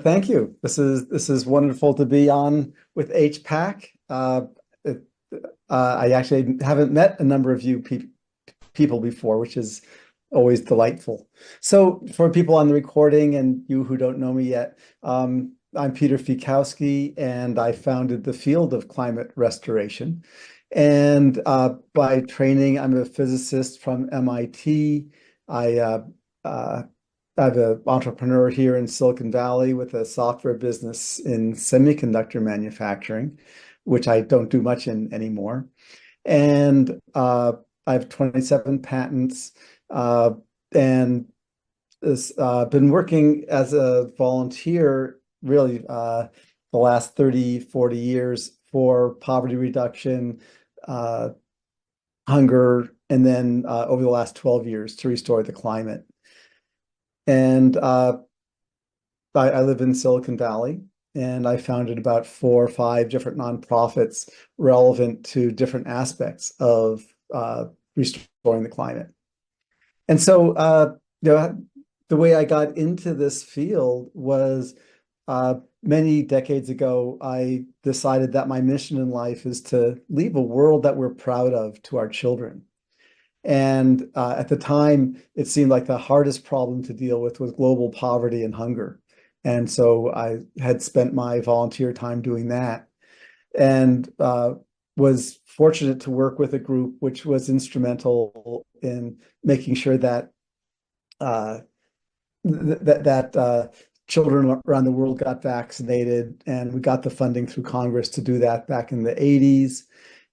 Thank you. This is wonderful to be on with HPAC. It, I actually haven't met a number of you people before, which is always delightful. So for people on the recording and you who don't know me yet, I'm Peter Fiekowsky, and I founded the field of climate restoration. And by training, I'm a physicist from MIT. I I'm an entrepreneur here in Silicon Valley with a software business in semiconductor manufacturing, which I don't do much in anymore. And I have 27 patents, and been working as a volunteer really the last 30, 40 years for poverty reduction, hunger, and then over the last 12 years to restore the climate. And I live in Silicon Valley, and I founded about 4 or 5 different nonprofits relevant to different aspects of restoring the climate. And so, the way I got into this field was many decades ago, I decided that my mission in life is to leave a world that we're proud of to our children. And at the time, it seemed like the hardest problem to deal with was global poverty and hunger. And so I had spent my volunteer time doing that, and was fortunate to work with a group which was instrumental in making sure that children around the world got vaccinated, and we got the funding through Congress to do that back in the 80s.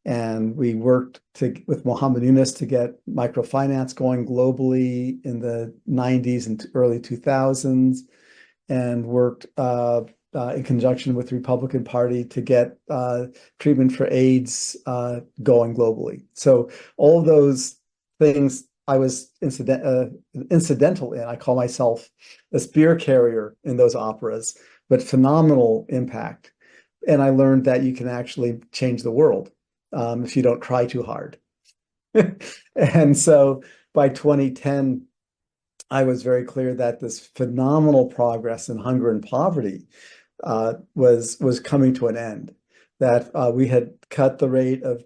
And we worked with Mohammed Yunus to get microfinance going globally in the 90s and early 2000s, and worked in conjunction with the Republican Party to get treatment for AIDS going globally. So all of those things I was incidental in. I call myself a spear carrier in those operas, but phenomenal impact. And I learned that you can actually change the world if you don't try too hard. And so by 2010, I was very clear that this phenomenal progress in hunger and poverty was coming to an end, that we had cut the rate of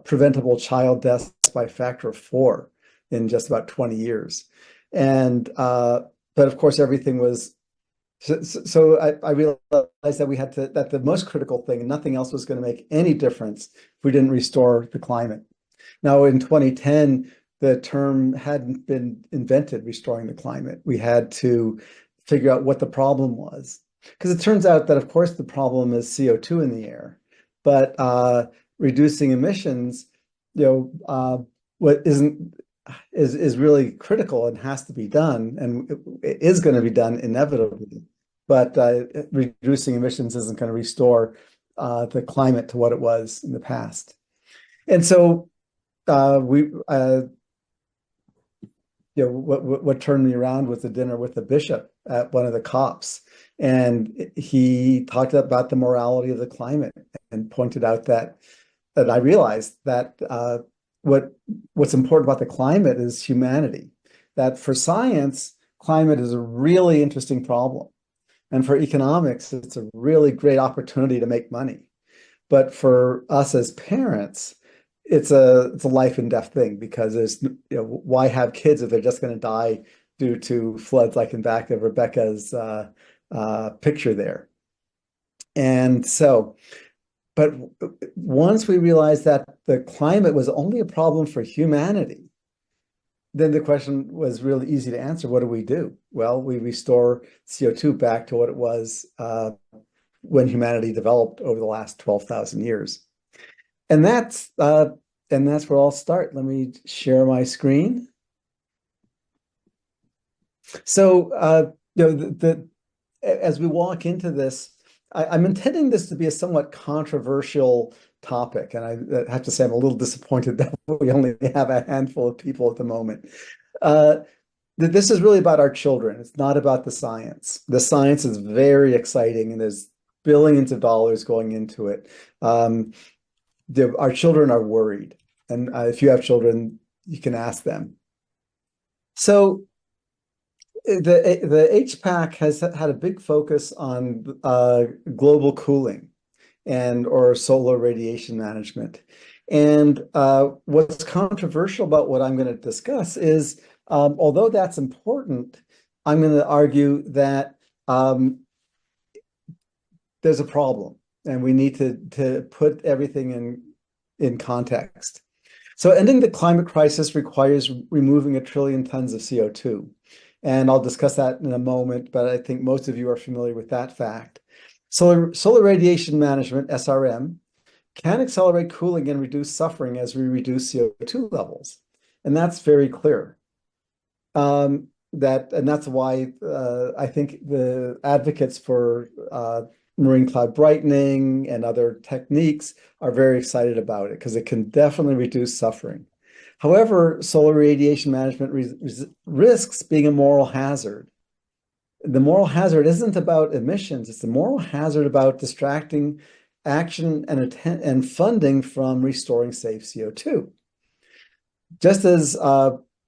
preventable child deaths by a factor of 4 in just about 20 years. And but of course, everything was so I realized that the most critical thing, and nothing else was going to make any difference if we didn't restore the climate. Now, in 2010, the term hadn't been invented, restoring the climate. We had to figure out what the problem was. Because it turns out that, of course, the problem is CO2 in the air, but reducing emissions, what is really critical and has to be done, and it is going to be done inevitably. But reducing emissions isn't going to restore the climate to what it was in the past. And so what turned me around was a dinner with the bishop at one of the COPs, and he talked about the morality of the climate and pointed out that I realized that what's important about the climate is humanity. That for science, climate is a really interesting problem. And for economics, it's a really great opportunity to make money. But for us as parents, it's a life and death thing, because there's, why have kids if they're just going to die due to floods, like in back of Rebecca's picture there. And so, but once we realized that the climate was only a problem for humanity, then the question was really easy to answer. What do we do? Well, we restore CO2 back to what it was when humanity developed over the last 12,000 years. And that's where I'll start. Let me share my screen. So, as we walk into this, I'm intending this to be a somewhat controversial topic, and I have to say I'm a little disappointed that we only have a handful of people at the moment. This is really about our children. It's not about the science. The science is very exciting, and there's billions of dollars going into it. Our children are worried, and if you have children, you can ask them. So the HPAC has had a big focus on global cooling or solar radiation management. And what's controversial about what I'm going to discuss is, although that's important, I'm going to argue that there's a problem, and we need to put everything in context. So ending the climate crisis requires removing 1 trillion tons of CO2. And I'll discuss that in a moment, but I think most of you are familiar with that fact. Solar radiation management, SRM, can accelerate cooling and reduce suffering as we reduce CO2 levels. And that's very clear. And that's why I think the advocates for marine cloud brightening and other techniques are very excited about it, because it can definitely reduce suffering. However, solar radiation management risks being a moral hazard. The moral hazard isn't about emissions, it's the moral hazard about distracting action and funding from restoring safe CO2. Just as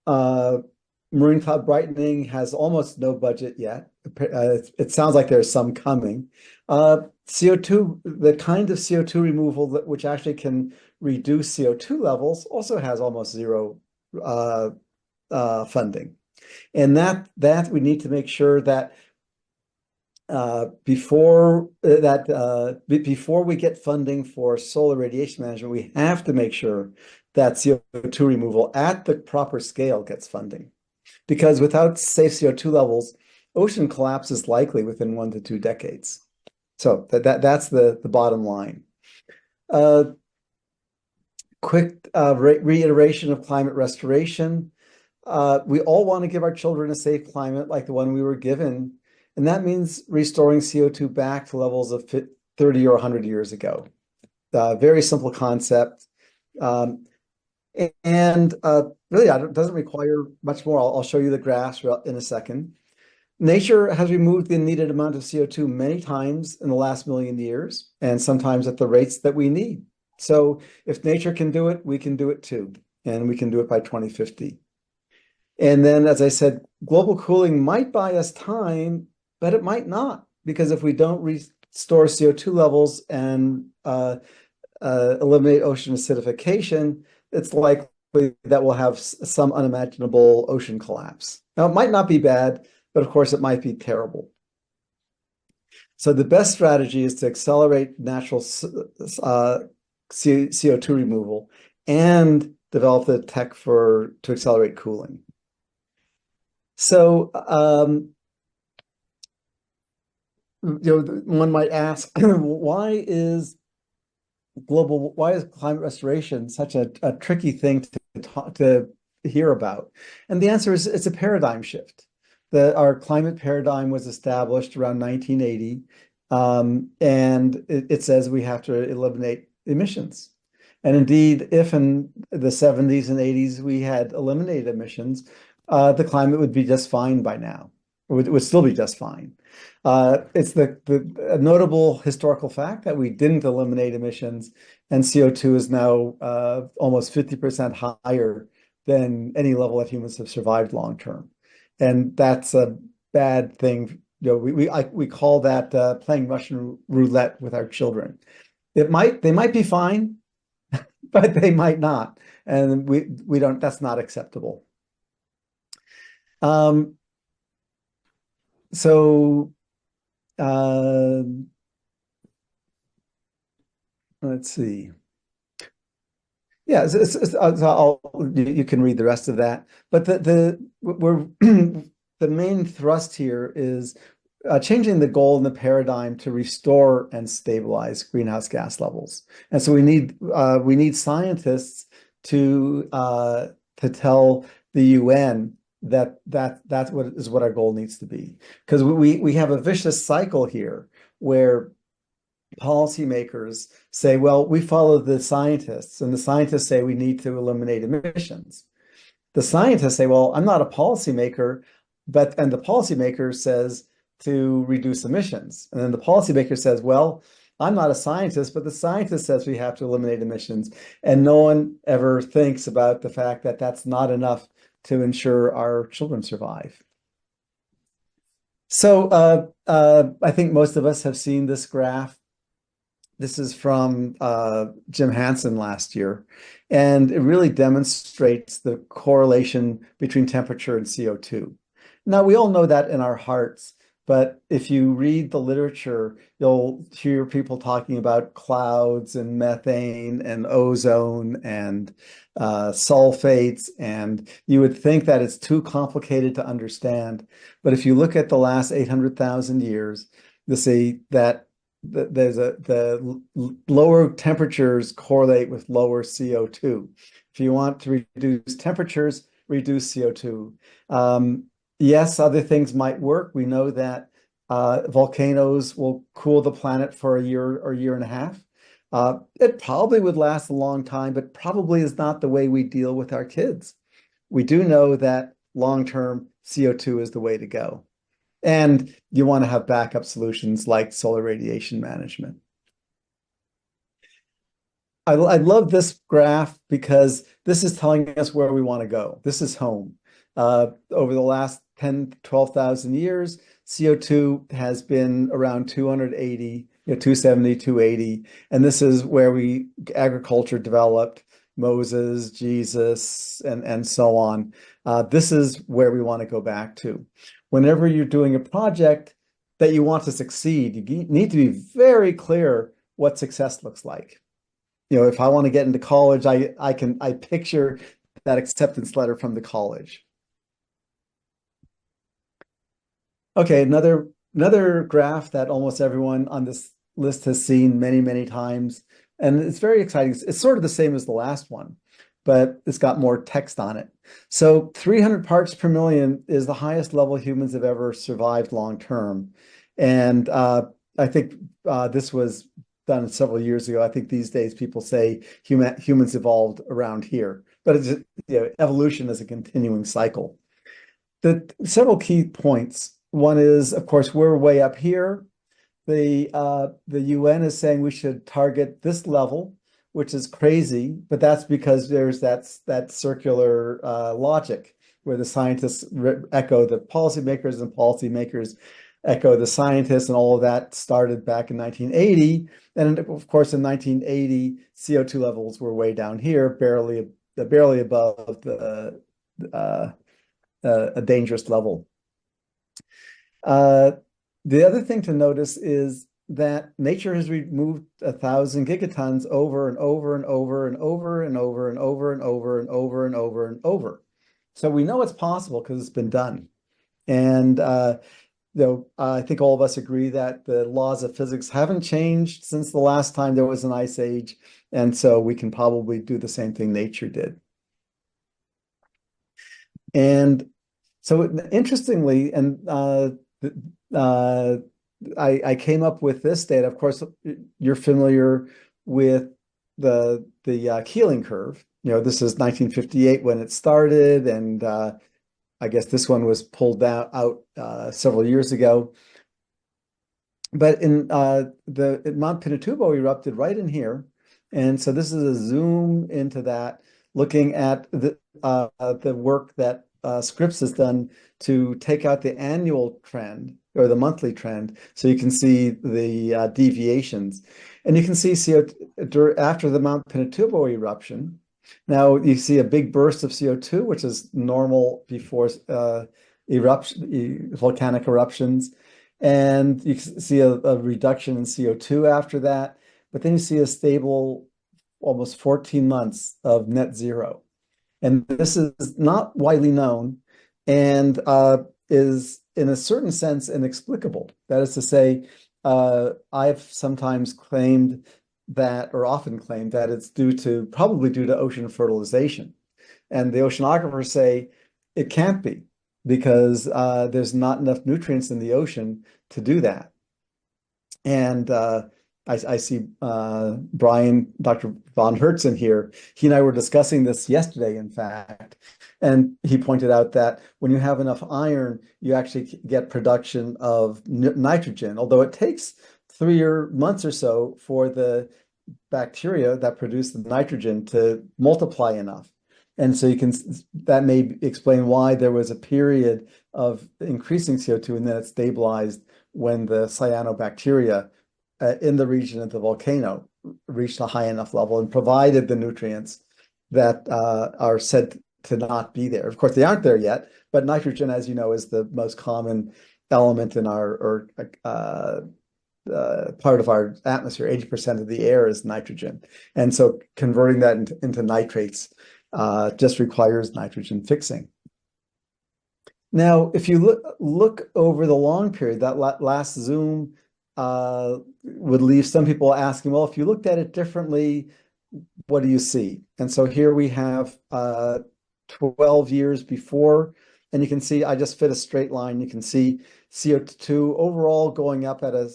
marine cloud brightening has almost no budget yet, it sounds like there's some coming. CO2, the kind of CO2 removal which actually can reduce CO2 levels, also has almost zero funding. And that we need to make sure that before we get funding for solar radiation management, we have to make sure that CO2 removal at the proper scale gets funding. Because without safe CO2 levels, ocean collapse is likely within 1 to 2 decades. So that's the bottom line. Quick reiteration of climate restoration. We all want to give our children a safe climate like the one we were given, and that means restoring CO2 back to levels of 30 or 100 years ago. Very simple concept. Really, it doesn't require much more. I'll show you the graphs in a second. Nature has removed the needed amount of CO2 many times in the last million years, and sometimes at the rates that we need. So if nature can do it, we can do it too, and we can do it by 2050. And then, as I said, global cooling might buy us time, but it might not, because if we don't restore CO2 levels and eliminate ocean acidification, it's likely that we'll have some unimaginable ocean collapse. Now, it might not be bad, but of course it might be terrible. So the best strategy is to accelerate natural CO2 removal and develop the tech to accelerate cooling. So, one might ask, why is climate restoration such a tricky thing to hear about? And the answer is it's a paradigm shift. Our climate paradigm was established around 1980, and it says we have to eliminate emissions. And indeed, if in the 70s and 80s we had eliminated emissions, the climate would be just fine by now. It would still be just fine. It's a notable historical fact that we didn't eliminate emissions, and CO2 is now almost 50% higher than any level that humans have survived long term. And that's a bad thing. We call that playing Russian roulette with our children. They might be fine, but they might not, and we don't. That's not acceptable. Let's see. Yeah, you can read the rest of that. But the main thrust here is changing the goal and the paradigm to restore and stabilize greenhouse gas levels. And so we need scientists to tell the UN that's what our goal needs to be. Because we have a vicious cycle here where policymakers say, well, we follow the scientists, and the scientists say we need to eliminate emissions. The scientists say, well, I'm not a policymaker, and the policymaker says to reduce emissions. And then the policymaker says, well, I'm not a scientist, but the scientist says we have to eliminate emissions. And no one ever thinks about the fact that that's not enough to ensure our children survive. So I think most of us have seen this graph. This is from Jim Hansen last year, and it really demonstrates the correlation between temperature and CO2. Now, we all know that in our hearts, but if you read the literature, you'll hear people talking about clouds and methane and ozone and sulfates, and you would think that it's too complicated to understand. But if you look at the last 800,000 years, you'll see that the lower temperatures correlate with lower CO2. If you want to reduce temperatures, reduce CO2. Yes, other things might work. We know that volcanoes will cool the planet for a year or year and a half. It probably would last a long time, but probably is not the way we deal with our kids. We do know that long-term CO2 is the way to go. And you want to have backup solutions like solar radiation management. I love this graph because this is telling us where we want to go. This is home. Over the last 10, 12,000 years, CO2 has been around 280, 270, 280. And this is where agriculture developed, Moses, Jesus, and so on. This is where we want to go back to. Whenever you're doing a project that you want to succeed, you need to be very clear what success looks like. If I want to get into college, I picture that acceptance letter from the college. Okay, another graph that almost everyone on this list has seen many, many times, and it's very exciting. It's sort of the same as the last one, but it's got more text on it. So 300 parts per million is the highest level humans have ever survived long term. And I think this was done several years ago. I think these days people say humans evolved around here, but it's, evolution is a continuing cycle. Several key points. One is, of course, we're way up here. The UN is saying we should target this level, which is crazy, but that's because there's that circular logic where the scientists echo the policymakers and policymakers echo the scientists, and all of that started back in 1980. And of course, in 1980, CO2 levels were way down here, barely above a dangerous level. The other thing to notice is that nature has removed 1,000 gigatons over and over and over and over and over and over and over and over and over and over. So we know it's possible because it's been done. And I think all of us agree that the laws of physics haven't changed since the last time there was an ice age. And so we can probably do the same thing nature did. And so interestingly, and I came up with this data. Of course, you're familiar with the Keeling curve. This is 1958 when it started, and I guess this one was pulled out several years ago. But in Mount Pinatubo erupted right in here, and so this is a zoom into that, looking at the work that Scripps has done to take out the annual trend or the monthly trend, so you can see the deviations. And you can see CO2 after the Mount Pinatubo eruption. Now you see a big burst of CO2, which is normal before volcanic eruptions. And you see a reduction in CO2 after that. But then you see a stable almost 14 months of net zero. And this is not widely known and is, in a certain sense, inexplicable. That is to say, I've sometimes claimed that, or often claimed that it's probably due to ocean fertilization. And the oceanographers say it can't be because there's not enough nutrients in the ocean to do that. And I see Brian, Dr. von Hertzen here. He and I were discussing this yesterday, in fact, and he pointed out that when you have enough iron, you actually get production of nitrogen, although it takes 3 or months or so for the bacteria that produce the nitrogen to multiply enough. And so that may explain why there was a period of increasing CO2 and then it stabilized when the cyanobacteria in the region of the volcano reached a high enough level and provided the nutrients that are said to not be there. Of course, they aren't there yet, but nitrogen, as you know, is the most common element in our part of our atmosphere. 80% of the air is nitrogen. And so converting that into nitrates just requires nitrogen fixing. Now, if you look over the long period, that last zoom would leave some people asking, well, if you looked at it differently, what do you see? And so here we have 12 years before, and you can see I just fit a straight line. You can see CO2 overall going up at a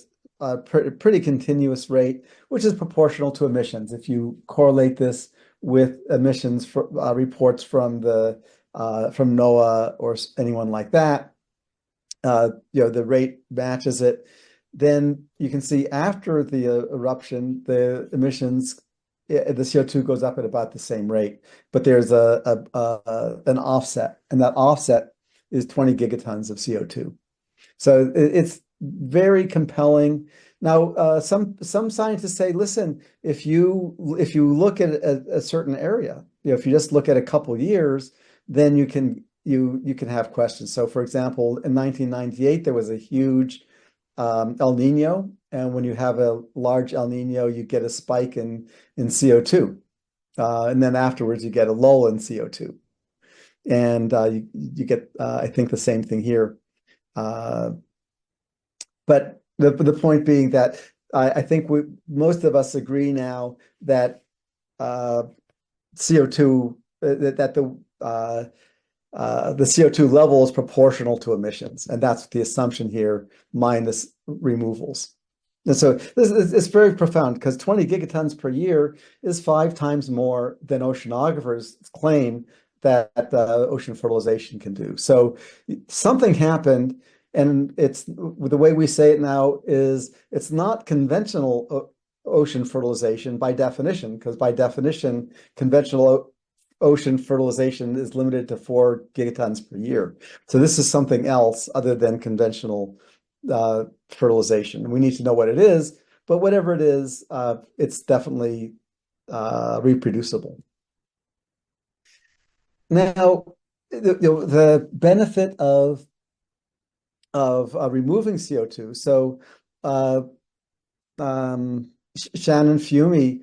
pretty continuous rate, which is proportional to emissions. If you correlate this with emissions reports from NOAA or anyone like that, the rate matches it. Then you can see after the eruption, the emissions, the CO2 goes up at about the same rate, but there's an offset, and that offset is 20 gigatons of CO2. So it's very compelling. Now, some scientists say, listen, if you look at a certain area, if you just look at a couple of years, then you can have questions. So, for example, in 1998, there was a huge El Nino, and when you have a large El Nino, you get a spike in CO2, and then afterwards you get a lull in CO2, and you get I think the same thing here. But the point being that I think most of us agree now that CO2 that the CO2 level is proportional to emissions, and that's the assumption here, minus removals. And so it's very profound, because 20 gigatons per year is 5 times more than oceanographers claim that ocean fertilization can do. So something happened, and it's the way we say it now is it's not conventional ocean fertilization by definition, because by definition, conventional ocean fertilization is limited to 4 gigatons per year. So this is something else other than conventional fertilization. We need to know what it is, but whatever it is, it's definitely reproducible. Now, the benefit of removing CO2. So Shannon Fiume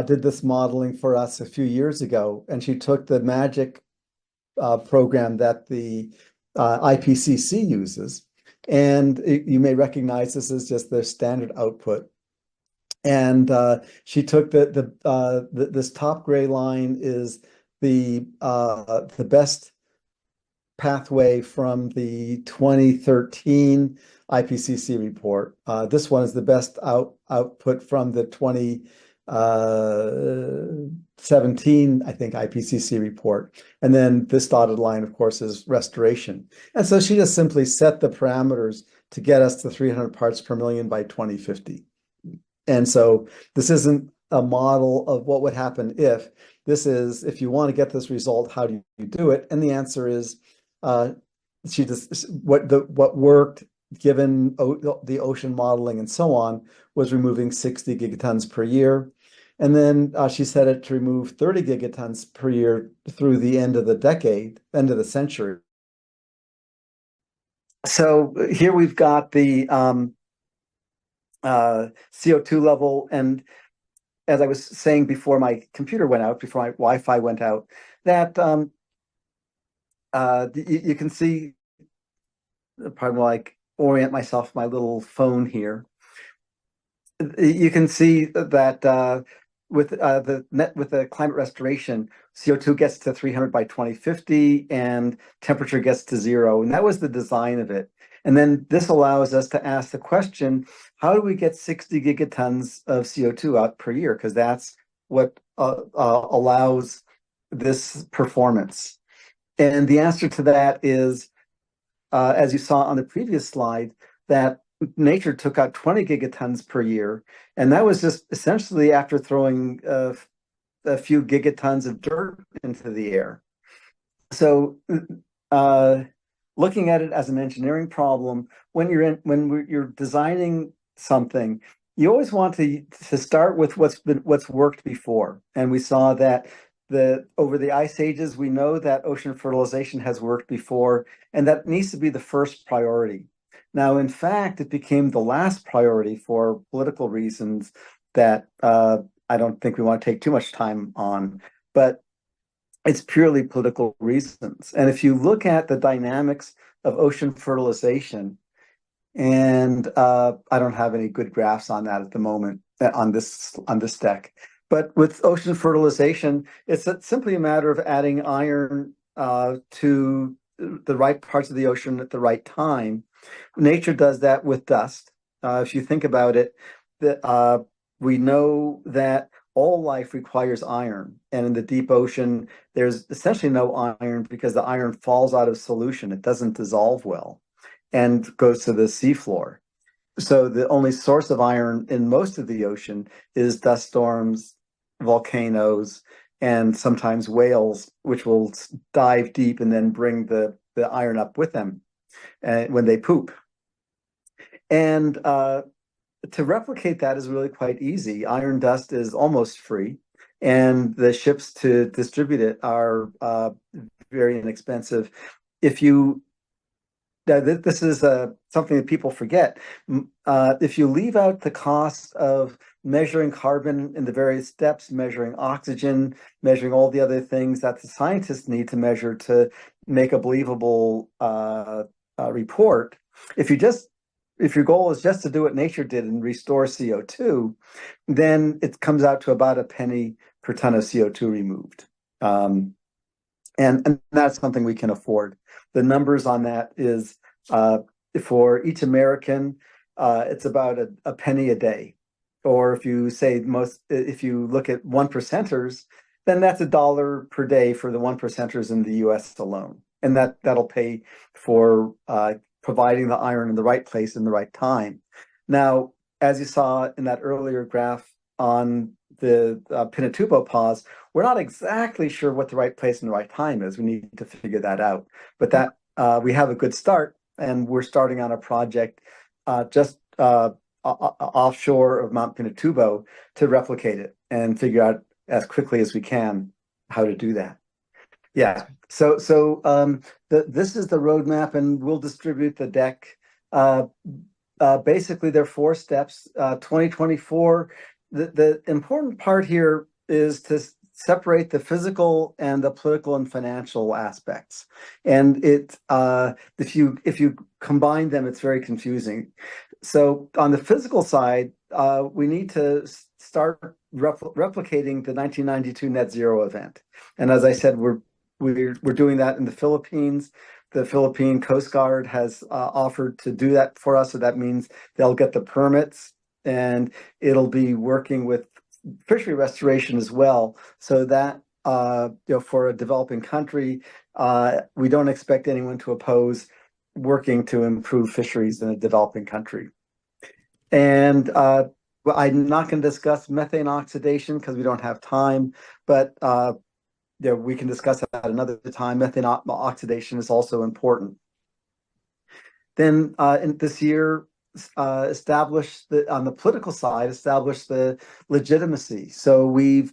did this modeling for us a few years ago, and she took the MAGIC program that the IPCC uses, and you may recognize this as just their standard output. And she took this top gray line is the best pathway from the 2013 IPCC report. This one is the best output from the 2017, I think, IPCC report. And then this dotted line, of course, is restoration. And so she just simply set the parameters to get us to 300 parts per million by 2050. And so this isn't a model of what would happen if. This is, if you want to get this result, how do you do it? And the answer is, she just what worked, given the ocean modeling and so on, was removing 60 gigatons per year. And then she set it to remove 30 gigatons per year through the end of the decade, end of the century. So here we've got the CO2 level. And as I was saying before my computer went out, before my Wi-Fi went out, that you can see, probably like orient myself my little phone here. You can see that with the climate restoration, CO2 gets to 300 by 2050 and temperature gets to 0. And that was the design of it. And then this allows us to ask the question, how do we get 60 gigatons of CO2 out per year? Because that's what allows this performance. And the answer to that is, as you saw on the previous slide, that nature took out 20 gigatons per year, and that was just essentially after throwing a few gigatons of dirt into the air. So, uh, looking at it as an engineering problem, when you're designing something, you always want to start with what's worked before. And we saw that over the ice ages, we know that ocean fertilization has worked before, and that needs to be the first priority. Now, in fact, it became the last priority for political reasons that I don't think we want to take too much time on, but it's purely political reasons. And if you look at the dynamics of ocean fertilization, and I don't have any good graphs on that at the moment on this deck. But with ocean fertilization, it's simply a matter of adding iron to the right parts of the ocean at the right time. Nature does that with dust. If you think about it, we know that all life requires iron. And in the deep ocean, there's essentially no iron because the iron falls out of solution. It doesn't dissolve well and goes to the seafloor. So the only source of iron in most of the ocean is dust storms, volcanoes, and sometimes whales, which will dive deep and then bring the iron up with them when they poop. And to replicate that is really quite easy. Iron dust is almost free, and the ships to distribute it are very inexpensive. If you This is something that people forget. If you leave out the cost of measuring carbon in the various steps, measuring oxygen, measuring all the other things that the scientists need to measure to make a believable report, if your goal is just to do what nature did and restore CO2, then it comes out to about a penny per ton of CO2 removed. And that's something we can afford. The numbers on that is for each American, it's about a penny a day. Or if you look at one percenters, then that's $1 per day for the one percenters in the US alone. And that'll pay for providing the iron in the right place in the right time. Now, as you saw in that earlier graph on the Pinatubo pause, we're not exactly sure what the right place and the right time is. We need to figure that out. But that we have a good start, and we're starting on a project just offshore of Mount Pinatubo to replicate it and figure out as quickly as we can how to do that. Yeah. So this is the roadmap, and we'll distribute the deck. Basically, there are 4 steps. 2024. The important part here is to separate the physical and the political and financial aspects. And if you combine them, it's very confusing. So on the physical side, we need to start replicating the 1992 net zero event. And as I said, we're doing that in the Philippines. The Philippine Coast Guard has offered to do that for us. So that means they'll get the permits, and it'll be working with fishery restoration as well. So that for a developing country, we don't expect anyone to oppose working to improve fisheries in a developing country. And I'm not going to discuss methane oxidation because we don't have time, but we can discuss that another time. Methane oxidation is also important. Then in this year, on the political side, establish the legitimacy. So we're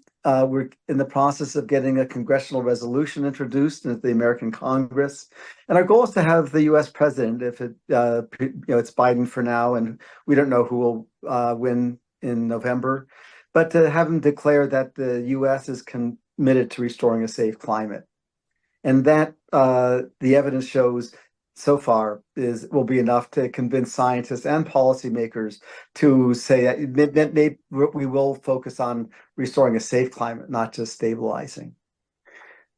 in the process of getting a congressional resolution introduced into the American Congress, and our goal is to have the U.S. president. If it's Biden for now, and we don't know who will win in November, but to have him declare that the U.S. is committed to restoring a safe climate, and that the evidence shows so far will be enough to convince scientists and policymakers to say that we will focus on restoring a safe climate, not just stabilizing.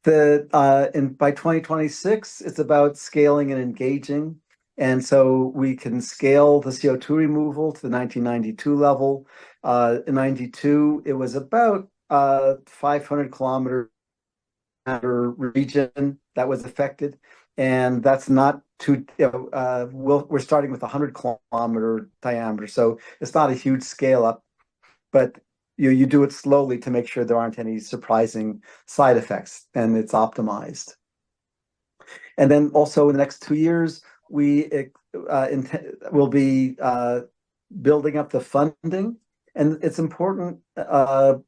By 2026, it's about scaling and engaging. And so we can scale the CO2 removal to the 1992 level. In 92, it was about 500 kilometer region that was affected. And that's not too, we're starting with 100-kilometer diameter. So it's not a huge scale up, but you do it slowly to make sure there aren't any surprising side effects and it's optimized. And then also in the next 2 years, will be building up the funding. And it's important to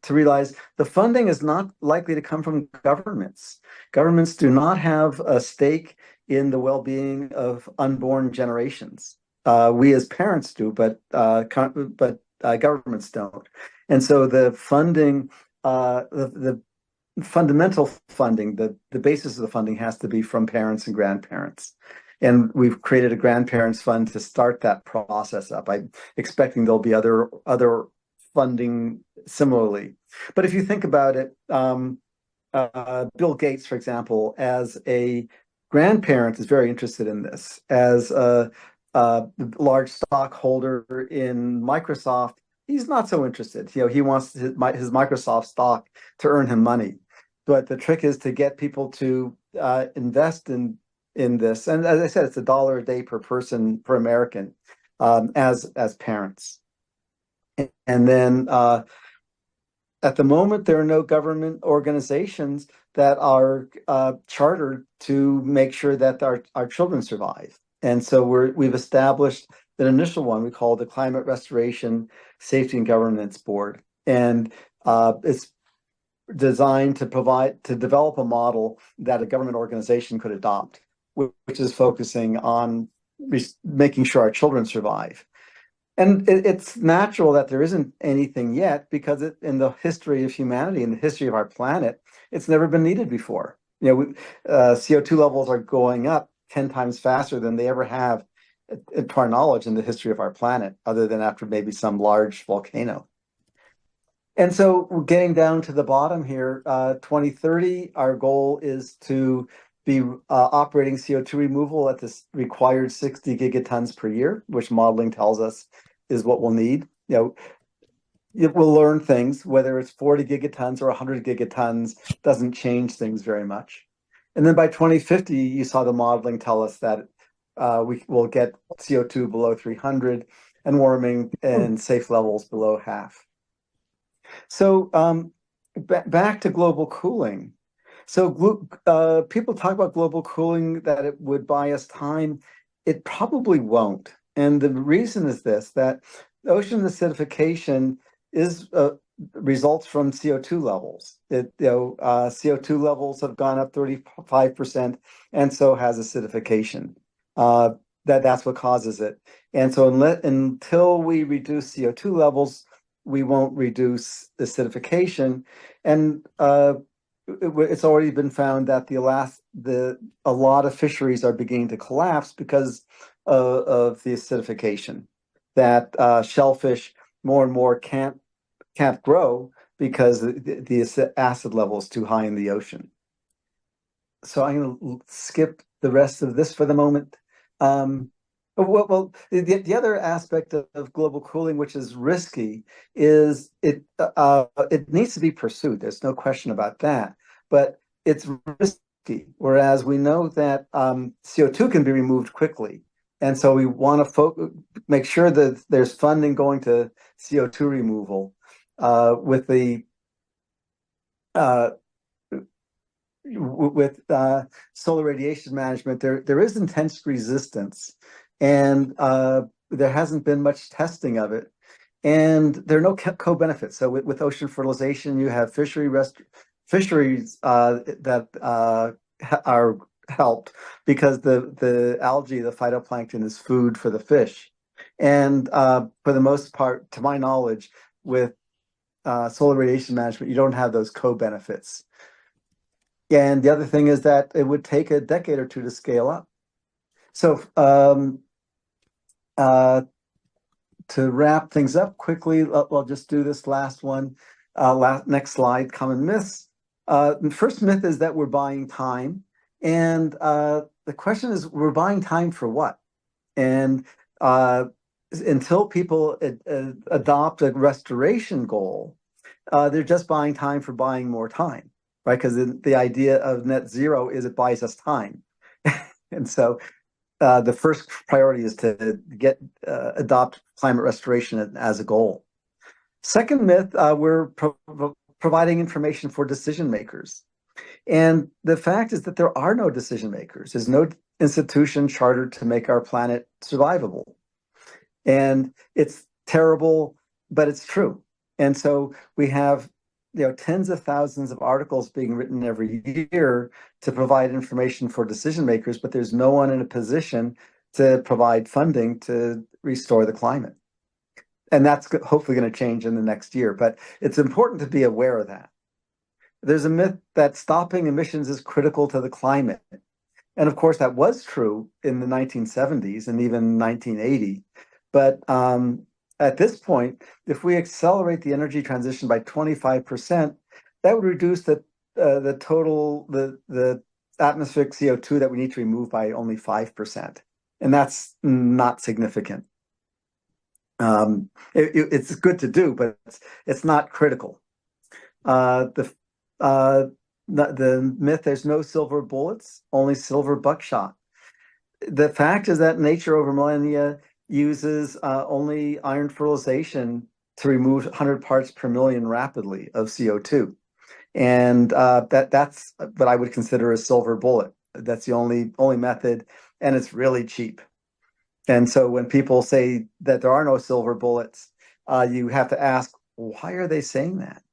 realize the funding is not likely to come from governments. Governments do not have a stake in the well-being of unborn generations. We as parents do, but governments don't. And so the funding, the fundamental funding, the basis of the funding has to be from parents and grandparents. And we've created a grandparents fund to start that process up. I'm expecting there'll be other funding similarly. But if you think about it, Bill Gates, for example, as a grandparent, is very interested in this. As a large stockholder in Microsoft, he's not so interested. He wants his Microsoft stock to earn him money. But the trick is to get people to invest in this. And as I said, it's $1 a day per person per American as parents. And then at the moment, there are no government organizations that are chartered to make sure that our children survive. And so we've established an initial one we call the Climate Restoration Safety and Governance Board. And it's designed to develop a model that a government organization could adopt, which is focusing on making sure our children survive. And it's natural that there isn't anything yet because in the history of humanity, in the history of our planet, it's never been needed before. CO2 levels are going up 10 times faster than they ever have, to our knowledge, in the history of our planet, other than after maybe some large volcano. And so we're getting down to the bottom here. 2030, our goal is to be operating CO2 removal at this required 60 gigatons per year, which modeling tells us is what we'll need. We'll learn things, whether it's 40 gigatons or 100 gigatons, doesn't change things very much. And then by 2050, you saw the modeling tell us that we will get CO2 below 300 and warming and safe levels below half. So back to global cooling. So people talk about global cooling, that it would buy us time. It probably won't. And the reason is this, that ocean acidification results from CO2 levels. CO2 levels have gone up 35%, and so has acidification. That's what causes it. And so until we reduce CO2 levels, we won't reduce acidification. And it's already been found that a lot of fisheries are beginning to collapse because of the acidification. That shellfish more and more can't grow because the acid level is too high in the ocean. So I'm going to skip the rest of this for the moment. Well, the other aspect of global cooling, which is risky, is it needs to be pursued. There's no question about that, but it's risky. Whereas we know that CO2 can be removed quickly, and so we want to make sure that there's funding going to CO2 removal with solar radiation management. There is intense resistance. And there hasn't been much testing of it. And there are no co-benefits. So with ocean fertilization, you have fisheries that are helped because the algae, the phytoplankton, is food for the fish. And for the most part, to my knowledge, with solar radiation management, you don't have those co-benefits. And the other thing is that it would take a decade or two to scale up. So to wrap things up quickly, I'll just do this last one. Next slide, common myths. The first myth is that we're buying time. And the question is, we're buying time for what? And until people adopt a restoration goal, they're just buying time for buying more time, right? Because the idea of net zero is it buys us time. And so the first priority is to adopt climate restoration as a goal. Second myth, we're providing information for decision makers. And the fact is that there are no decision makers. There's no institution chartered to make our planet survivable. And it's terrible, but it's true. And so we have tens of thousands of articles being written every year to provide information for decision makers, but there's no one in a position to provide funding to restore the climate. And that's hopefully going to change in the next year. But it's important to be aware of that. There's a myth that stopping emissions is critical to the climate. And of course, that was true in the 1970s and even 1980. But at this point, if we accelerate the energy transition by 25%, that would reduce the atmospheric CO2 that we need to remove by only 5%. And that's not significant. It's good to do, but it's not critical. The myth, there's no silver bullets, only silver buckshot. The fact is that nature over millennia uses only iron fertilization to remove 100 parts per million rapidly of CO2. And that's what I would consider a silver bullet. That's the only method, and it's really cheap. And so when people say that there are no silver bullets, you have to ask, why are they saying that?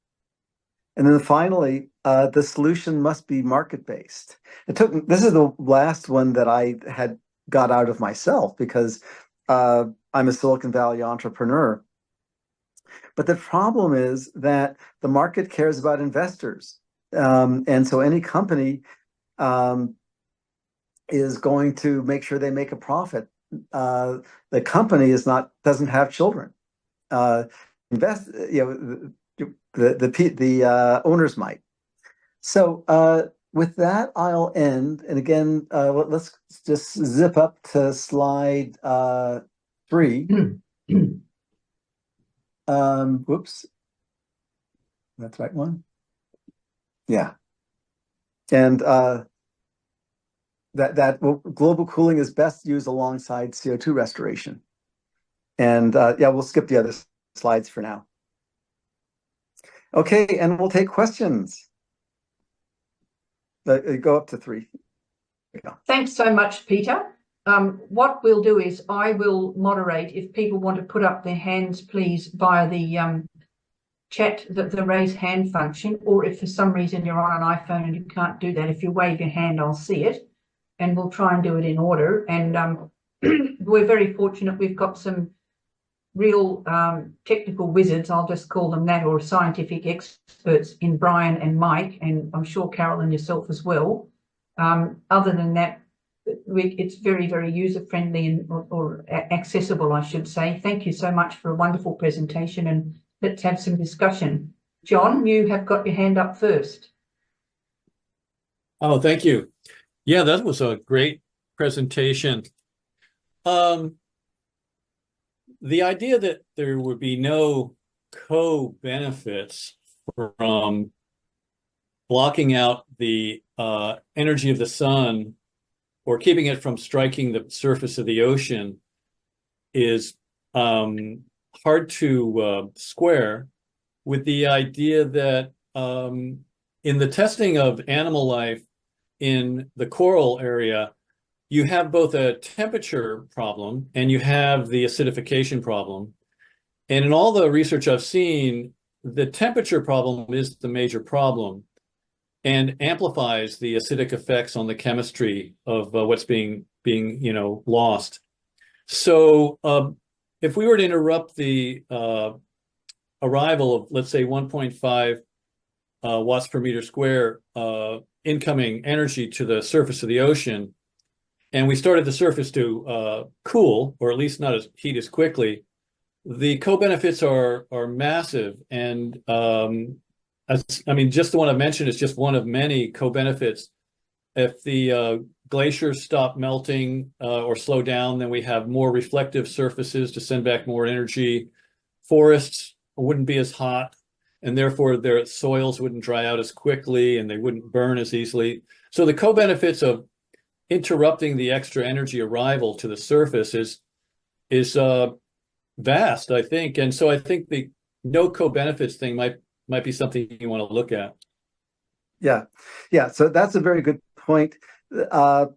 And then finally, the solution must be market-based. This is the last one that I had got out of myself because I'm a Silicon Valley entrepreneur. But the problem is that the market cares about investors. And so any company is going to make sure they make a profit. The company doesn't have children. The owners might. So with that, I'll end. And again, let's just zip up to slide 3. Whoops. That's the right one. Yeah. And global cooling is best used alongside CO2 restoration. And we'll skip the other slides for now. Okay, and we'll take questions. Go up to 3. Thanks so much, Peter. What we'll do is I will moderate. If people want to put up their hands, please, via the chat, the raise hand function, or if for some reason you're on an iPhone and you can't do that, if you wave your hand, I'll see it, and we'll try and do it in order. And we're very fortunate. We've got some real technical wizards, I'll just call them that, or scientific experts in Brian and Mike, and I'm sure Carole and yourself as well. Other than that, it's very, very user-friendly and or accessible, I should say. Thank you so much for a wonderful presentation, and let's have some discussion. John, you have got your hand up first. Oh, thank you. Yeah, that was a great presentation. The idea that there would be no co-benefits from blocking out the energy of the sun or keeping it from striking the surface of the ocean is hard to square with the idea that in the testing of animal life in the coral area, you have both a temperature problem and you have the acidification problem. And in all the research I've seen, the temperature problem is the major problem and amplifies the acidic effects on the chemistry of what's being lost. So if we were to interrupt the arrival of, let's say, 1.5 watts per meter square incoming energy to the surface of the ocean, and we started the surface to cool, or at least not heat as quickly, the co-benefits are massive. And just the one I've mentioned is just one of many co-benefits. If the glaciers stop melting or slow down, then we have more reflective surfaces to send back more energy. Forests wouldn't be as hot. and therefore their soils wouldn't dry out as quickly and they wouldn't burn as easily. So the co-benefits of interrupting the extra energy arrival to the surface is vast, I think. And so I think the no co-benefits thing might be something you want to look at. Yeah. So that's a very good point. What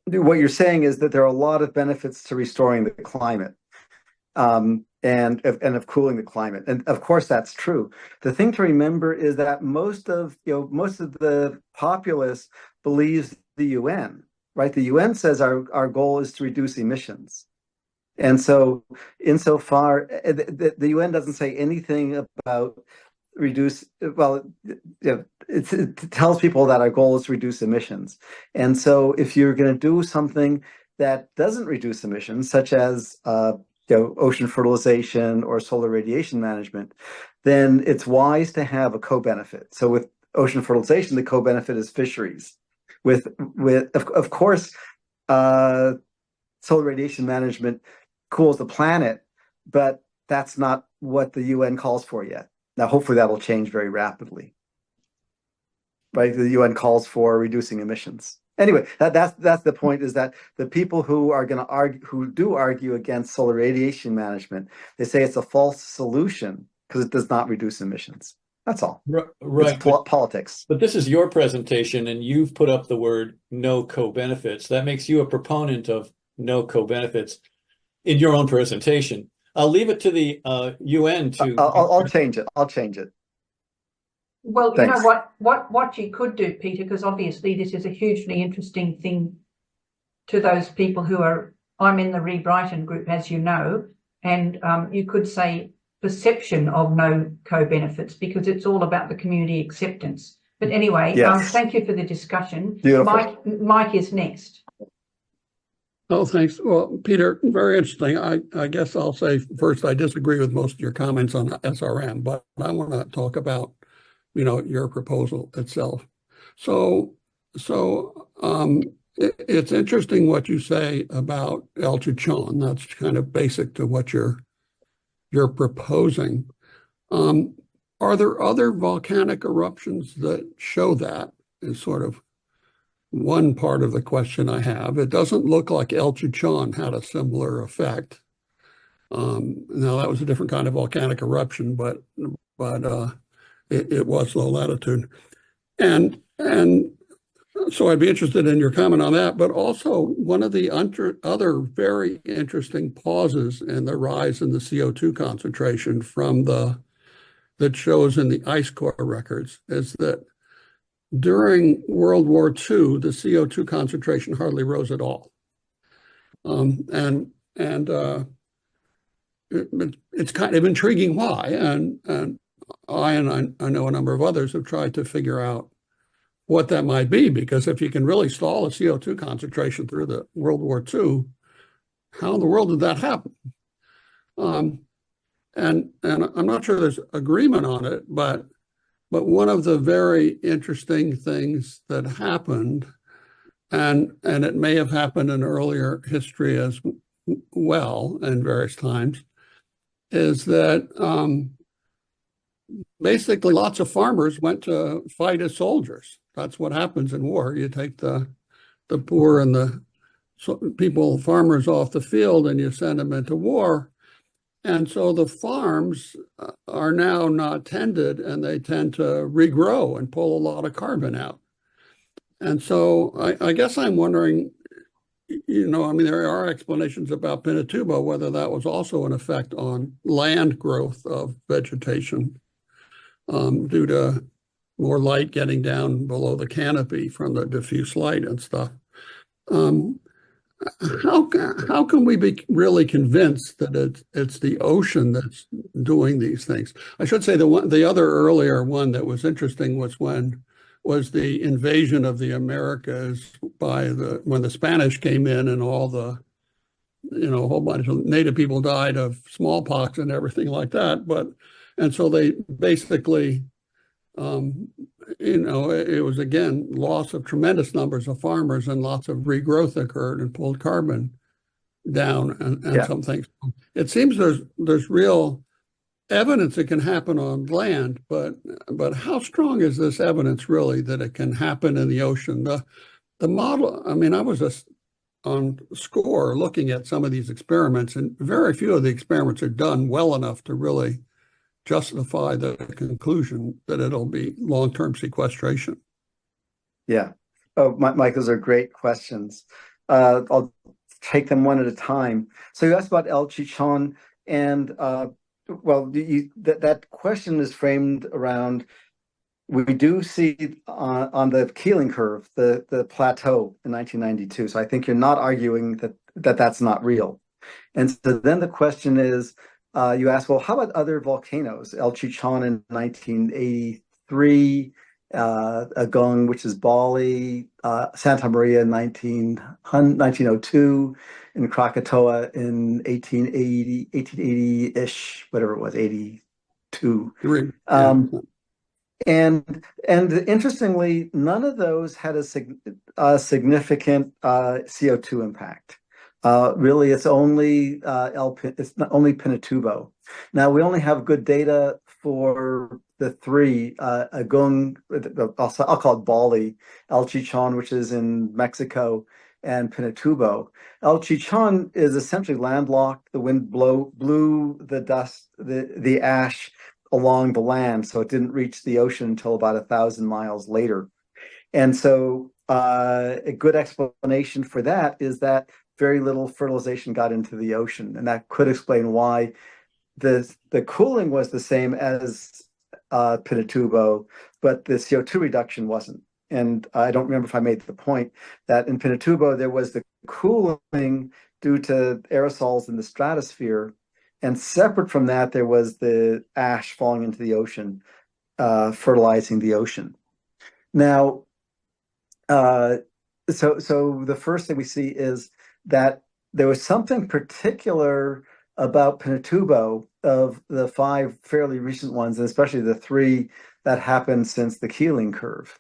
you're saying is that there are a lot of benefits to restoring the climate, and of cooling the climate, and of course that's true. The thing to remember is that most of the populace believes the UN, right? The UN says our goal is to reduce emissions, and so insofar the UN doesn't say anything about reduce. Well, it tells people that our goal is to reduce emissions, and so if you're going to do something that doesn't reduce emissions, such as ocean fertilization or solar radiation management, then it's wise to have a co-benefit. So with ocean fertilization, the co-benefit is fisheries. Of course, solar radiation management cools the planet, but that's not what the UN calls for yet. Now, hopefully that will change very rapidly. Right? The UN calls for reducing emissions. Anyway, that's the point, is that the people who are going to argue against solar radiation management, they say it's a false solution because it does not reduce emissions. That's all. Right. It's politics. But this is your presentation, and you've put up the word no co-benefits. That makes you a proponent of no co-benefits in your own presentation. I'll leave it to the UN to. I'll change it. Well, Thanks. you know what you could do, Peter, because obviously this is a hugely interesting thing to those people who are, I'm in the Re-Brighton group, as you know, and you could say perception of no co-benefits, because it's all about the community acceptance. But anyway, Yes. Thank you for the discussion. Beautiful. Mike is next. Oh, thanks. Well, Peter, very interesting. I guess I'll say first, I disagree with most of your comments on SRM, but I want to talk about your proposal itself. So it's interesting what you say about El Chichon. That's kind of basic to what you're proposing. Are there other volcanic eruptions that show that? Is sort of one part of the question I have. It doesn't look like El Chichon had a similar effect. Now that was a different kind of volcanic eruption, but it was low latitude. And so I'd be interested in your comment on that, but also one of the other very interesting pauses in the rise in the CO2 concentration that shows in the ice core records is that during World War II, the CO2 concentration hardly rose at all. It's kind of intriguing why, and I know a number of others have tried to figure out what that might be, because if you can really stall a CO2 concentration through the World War II, how in the world did that happen? And I'm not sure there's agreement on it, but one of the very interesting things that happened, and it may have happened in earlier history as well in various times, is that basically lots of farmers went to fight as soldiers. That's what happens in war. You take the poor and the farmers off the field and you send them into war. And so the farms are now not tended, and they tend to regrow and pull a lot of carbon out. And so I guess I'm wondering, there are explanations about Pinatubo, whether that was also an effect on land growth of vegetation due to more light getting down below the canopy from the diffuse light and stuff. How can we be really convinced that it's the ocean that's doing these things? I should say the other earlier one that was interesting was the invasion of the Americas when the Spanish came in, and all the a whole bunch of native people died of smallpox and everything like that. And so they basically it was again loss of tremendous numbers of farmers, and lots of regrowth occurred and pulled carbon down and some things. It seems there's real evidence it can happen on land, but how strong is this evidence really that it can happen in the ocean? The model, I mean, I was just on SCORE looking at some of these experiments, and very few of the experiments are done well enough to really justify the conclusion that it'll be long-term sequestration. Yeah. Oh, Mike, those are great questions. I'll take them one at a time. So you asked about El Chichon, and well, that question is framed around, we do see on the Keeling curve, the plateau in 1992. So I think you're not arguing that that's not real. And so then the question is, you ask, well, how about other volcanoes? El Chichon in 1983, Agung, which is Bali, Santa Maria in 1902, and Krakatoa in 1880-ish, whatever it was, 82. And interestingly, none of those had a significant CO2 impact. Really, it's only only Pinatubo. Now we only have good data for the three, Agung, I'll call it Bali, El Chichon, which is in Mexico, and Pinatubo. El Chichon is essentially landlocked. The wind blew the dust, the ash along the land, so it didn't reach the ocean until about 1,000 miles later. And so a good explanation for that is that very little fertilization got into the ocean, and that could explain why the cooling was the same as Pinatubo, but the CO2 reduction wasn't. And I don't remember if I made the point that in Pinatubo there was the cooling due to aerosols in the stratosphere, and separate from that there was the ash falling into the ocean, fertilizing the ocean. Now, so the first thing we see is that there was something particular about Pinatubo of the 5 fairly recent ones, and especially the 3 that happened since the Keeling curve.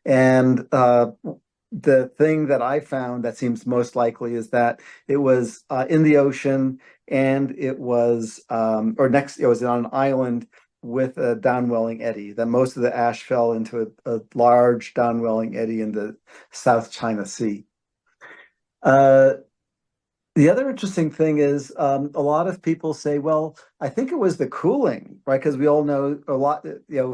And the thing that I found that seems most likely is that it was in the ocean, and it was it was on an island with a downwelling eddy. That most of the ash fell into a large downwelling eddy in the South China Sea. The other interesting thing is a lot of people say, well, I think it was the cooling, right? Because we all know a lot,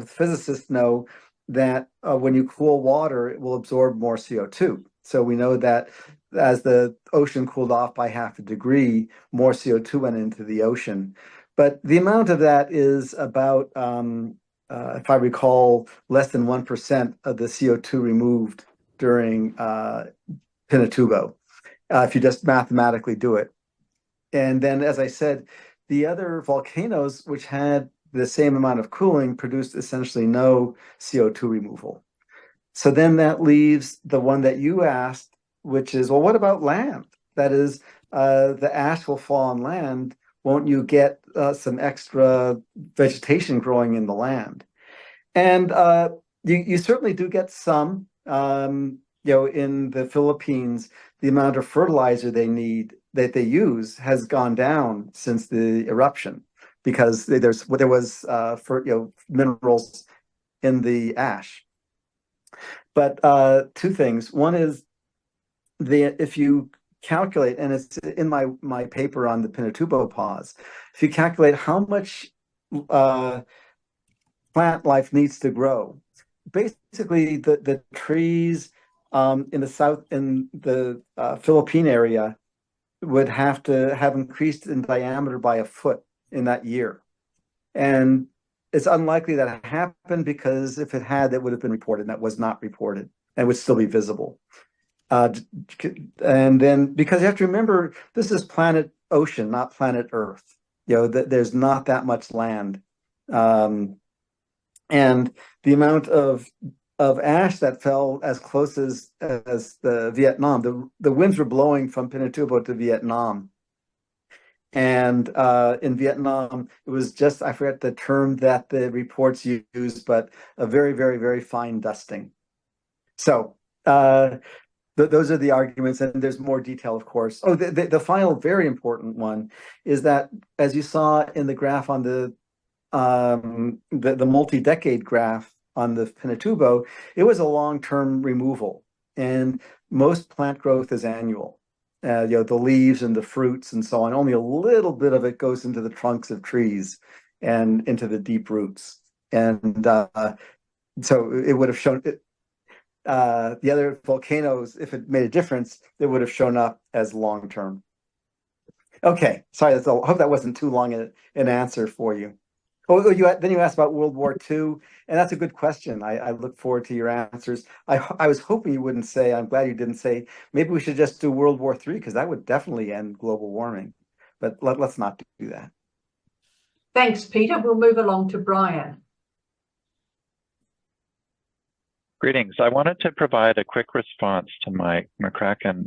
physicists know that when you cool water, it will absorb more CO2. So we know that as the ocean cooled off by 0.5 degree, more CO2 went into the ocean. But the amount of that is about, if I recall, less than 1% of the CO2 removed during Pinatubo. If you just mathematically do it. And then, as I said, the other volcanoes, which had the same amount of cooling, produced essentially no CO2 removal. So then that leaves the one that you asked, which is, well, what about land? That is, the ash will fall on land. Won't you get some extra vegetation growing in the land? And you certainly do get some. In the Philippines, the amount of fertilizer they use has gone down since the eruption, because there was minerals in the ash. But 2 things. One is if you calculate, and it's in my paper on the Pinatubo pause, if you calculate how much plant life needs to grow, basically the trees in the Philippine area would have to have increased in diameter by 1 foot in that year. And it's unlikely that it happened, because if it had, it would have been reported, and that was not reported, and would still be visible. And then, because you have to remember, this is planet ocean, not planet Earth. There's not that much land. And the amount of ash that fell as close as the Vietnam, the winds were blowing from Pinatubo to Vietnam. And in Vietnam, it was just, I forget the term that the reports used, but a very, very, very fine dusting. So those are the arguments, and there's more detail, of course. Oh, the final very important one is that, as you saw in the graph on the the multi-decade graph on the Pinatubo, it was a long-term removal, and most plant growth is annual. The leaves and the fruits and so on. Only a little bit of it goes into the trunks of trees and into the deep roots. And so it would have shown the other volcanoes, if it made a difference, it would have shown up as long-term. Okay, sorry, that's all. I hope that wasn't too long an answer for you. Then you asked about World War II, and that's a good question. I look forward to your answers. I was hoping you wouldn't say, I'm glad you didn't say, maybe we should just do World War III, because that would definitely end global warming. But let's not do that. Thanks, Peter. We'll move along to Brian. Greetings. I wanted to provide a quick response to Mike McCracken.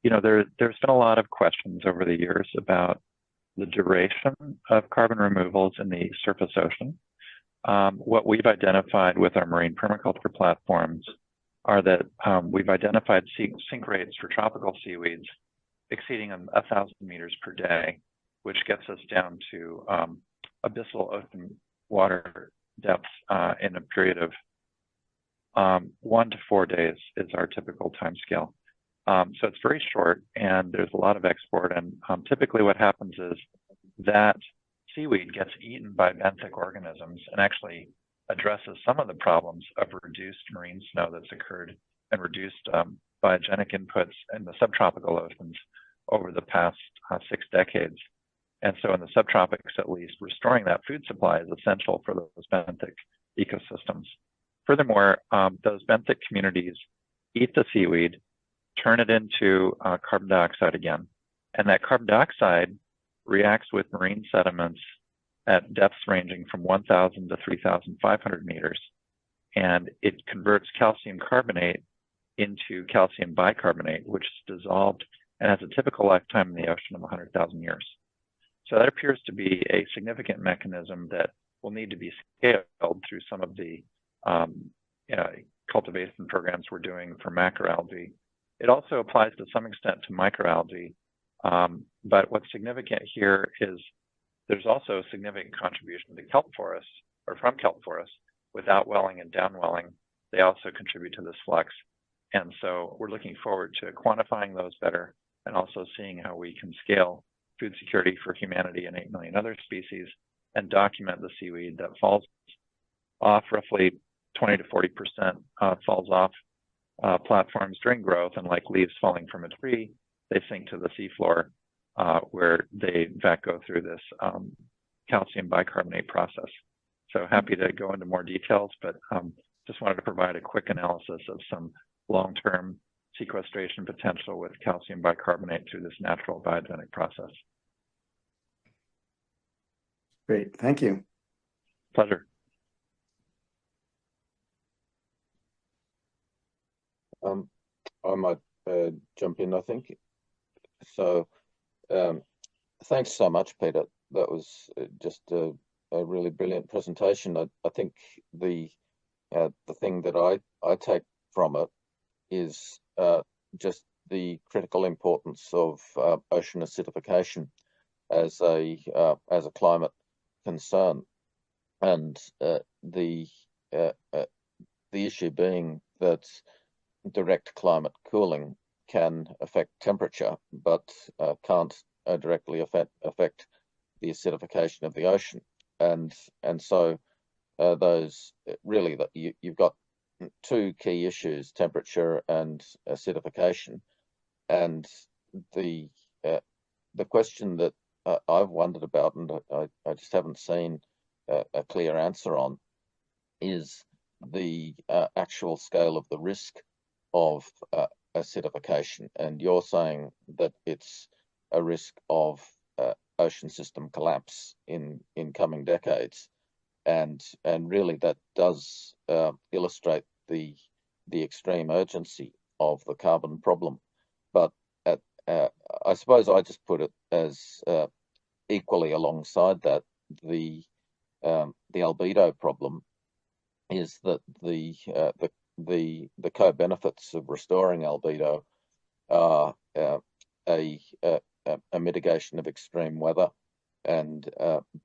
There's been a lot of questions over the years about the duration of carbon removals in the surface ocean. What we've identified with our marine permaculture platforms are that we've identified sink rates for tropical seaweeds exceeding 1,000 meters per day, which gets us down to abyssal ocean water depths in a period of 1 to 4 days is our typical time scale. So it's very short, and there's a lot of export. And typically what happens is that seaweed gets eaten by benthic organisms and actually addresses some of the problems of reduced marine snow that's occurred and reduced biogenic inputs in the subtropical oceans over the past 6 decades. And so in the subtropics, at least, restoring that food supply is essential for those benthic ecosystems. Furthermore, those benthic communities eat the seaweed, turn it into carbon dioxide again. And that carbon dioxide reacts with marine sediments at depths ranging from 1,000 to 3,500 meters. And it converts calcium carbonate into calcium bicarbonate, which is dissolved and has a typical lifetime in the ocean of 100,000 years. So that appears to be a significant mechanism that will need to be scaled through some of the cultivation programs we're doing for macroalgae. It also applies to some extent to microalgae, but what's significant here is there's also a significant contribution to kelp forests, or from kelp forests, with outwelling and downwelling. They also contribute to this flux. And so we're looking forward to quantifying those better and also seeing how we can scale food security for humanity and 8 million other species and document the seaweed that falls off. Roughly 20 to 40% falls off platforms during growth, and like leaves falling from a tree, they sink to the seafloor where they in fact go through this calcium bicarbonate process. So happy to go into more details, but just wanted to provide a quick analysis of some long-term sequestration potential with calcium bicarbonate through this natural biogenic process. Great, thank you. Pleasure. I might jump in, I think. So thanks so much, Peter. That was just a really brilliant presentation. I think the thing that I take from it is just the critical importance of ocean acidification as a climate concern, and the issue being that direct climate cooling can affect temperature, but can't directly affect the acidification of the ocean. And so those really, that you've got two key issues: temperature and acidification. And the question that I've wondered about, and I just haven't seen a clear answer on, is the actual scale of the risk of acidification. And you're saying that it's a risk of ocean system collapse in coming decades, and really that does illustrate the extreme urgency of the carbon problem. But I suppose I just put it as equally alongside that, the albedo problem is that the co-benefits of restoring albedo are a mitigation of extreme weather and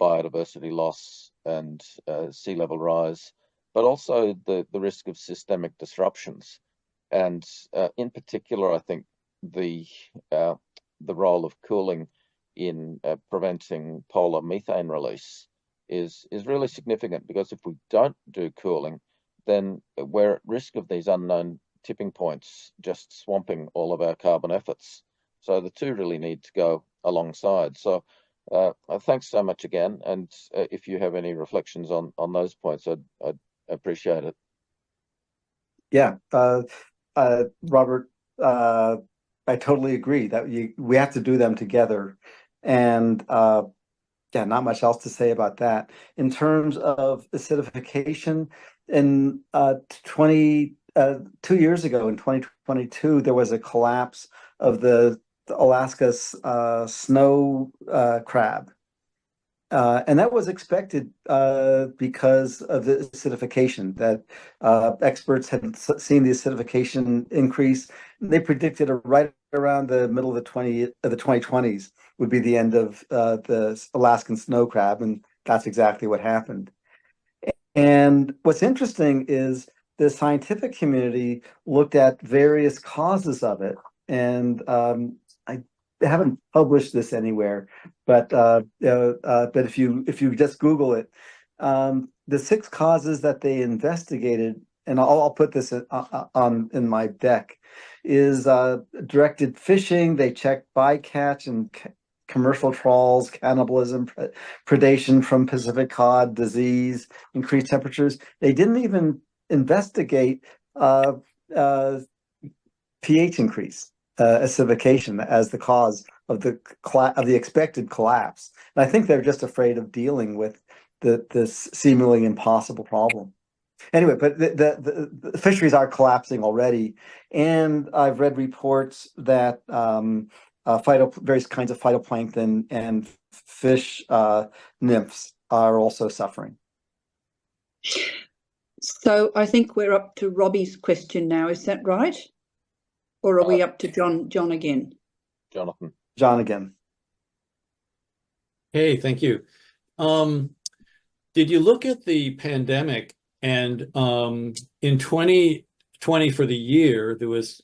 biodiversity loss and sea level rise, but also the risk of systemic disruptions. And in particular, I think the role of cooling in preventing polar methane release is really significant, because if we don't do cooling, then we're at risk of these unknown tipping points just swamping all of our carbon efforts. So the two really need to go alongside. So thanks so much again. And if you have any reflections on those points, I'd appreciate it. Yeah, Robert, I totally agree that we have to do them together. And yeah, not much else to say about that. In terms of acidification, in 2 years ago, in 2022, there was a collapse of the Alaska's snow crab. And that was expected because of the acidification, that experts had seen the acidification increase. They predicted right around the middle of the 2020s would be the end of the Alaskan snow crab, and that's exactly what happened. And what's interesting is the scientific community looked at various causes of it, and I haven't published this anywhere, but if you just Google it, the 6 causes that they investigated, and I'll put this in my deck, is directed fishing. They checked bycatch and commercial trawls, cannibalism, predation from Pacific cod, disease, increased temperatures. They didn't even investigate pH increase, acidification, as the cause of the expected collapse. And I think they're just afraid of dealing with this seemingly impossible problem. Anyway, but the fisheries are collapsing already, and I've read reports that various kinds of phytoplankton and fish nymphs are also suffering. So I think we're up to Robbie's question now. Is that right? Or are we up to John again? Jonathan. John again. Hey, thank you. Did you look at the pandemic, and in 2020 for the year, there was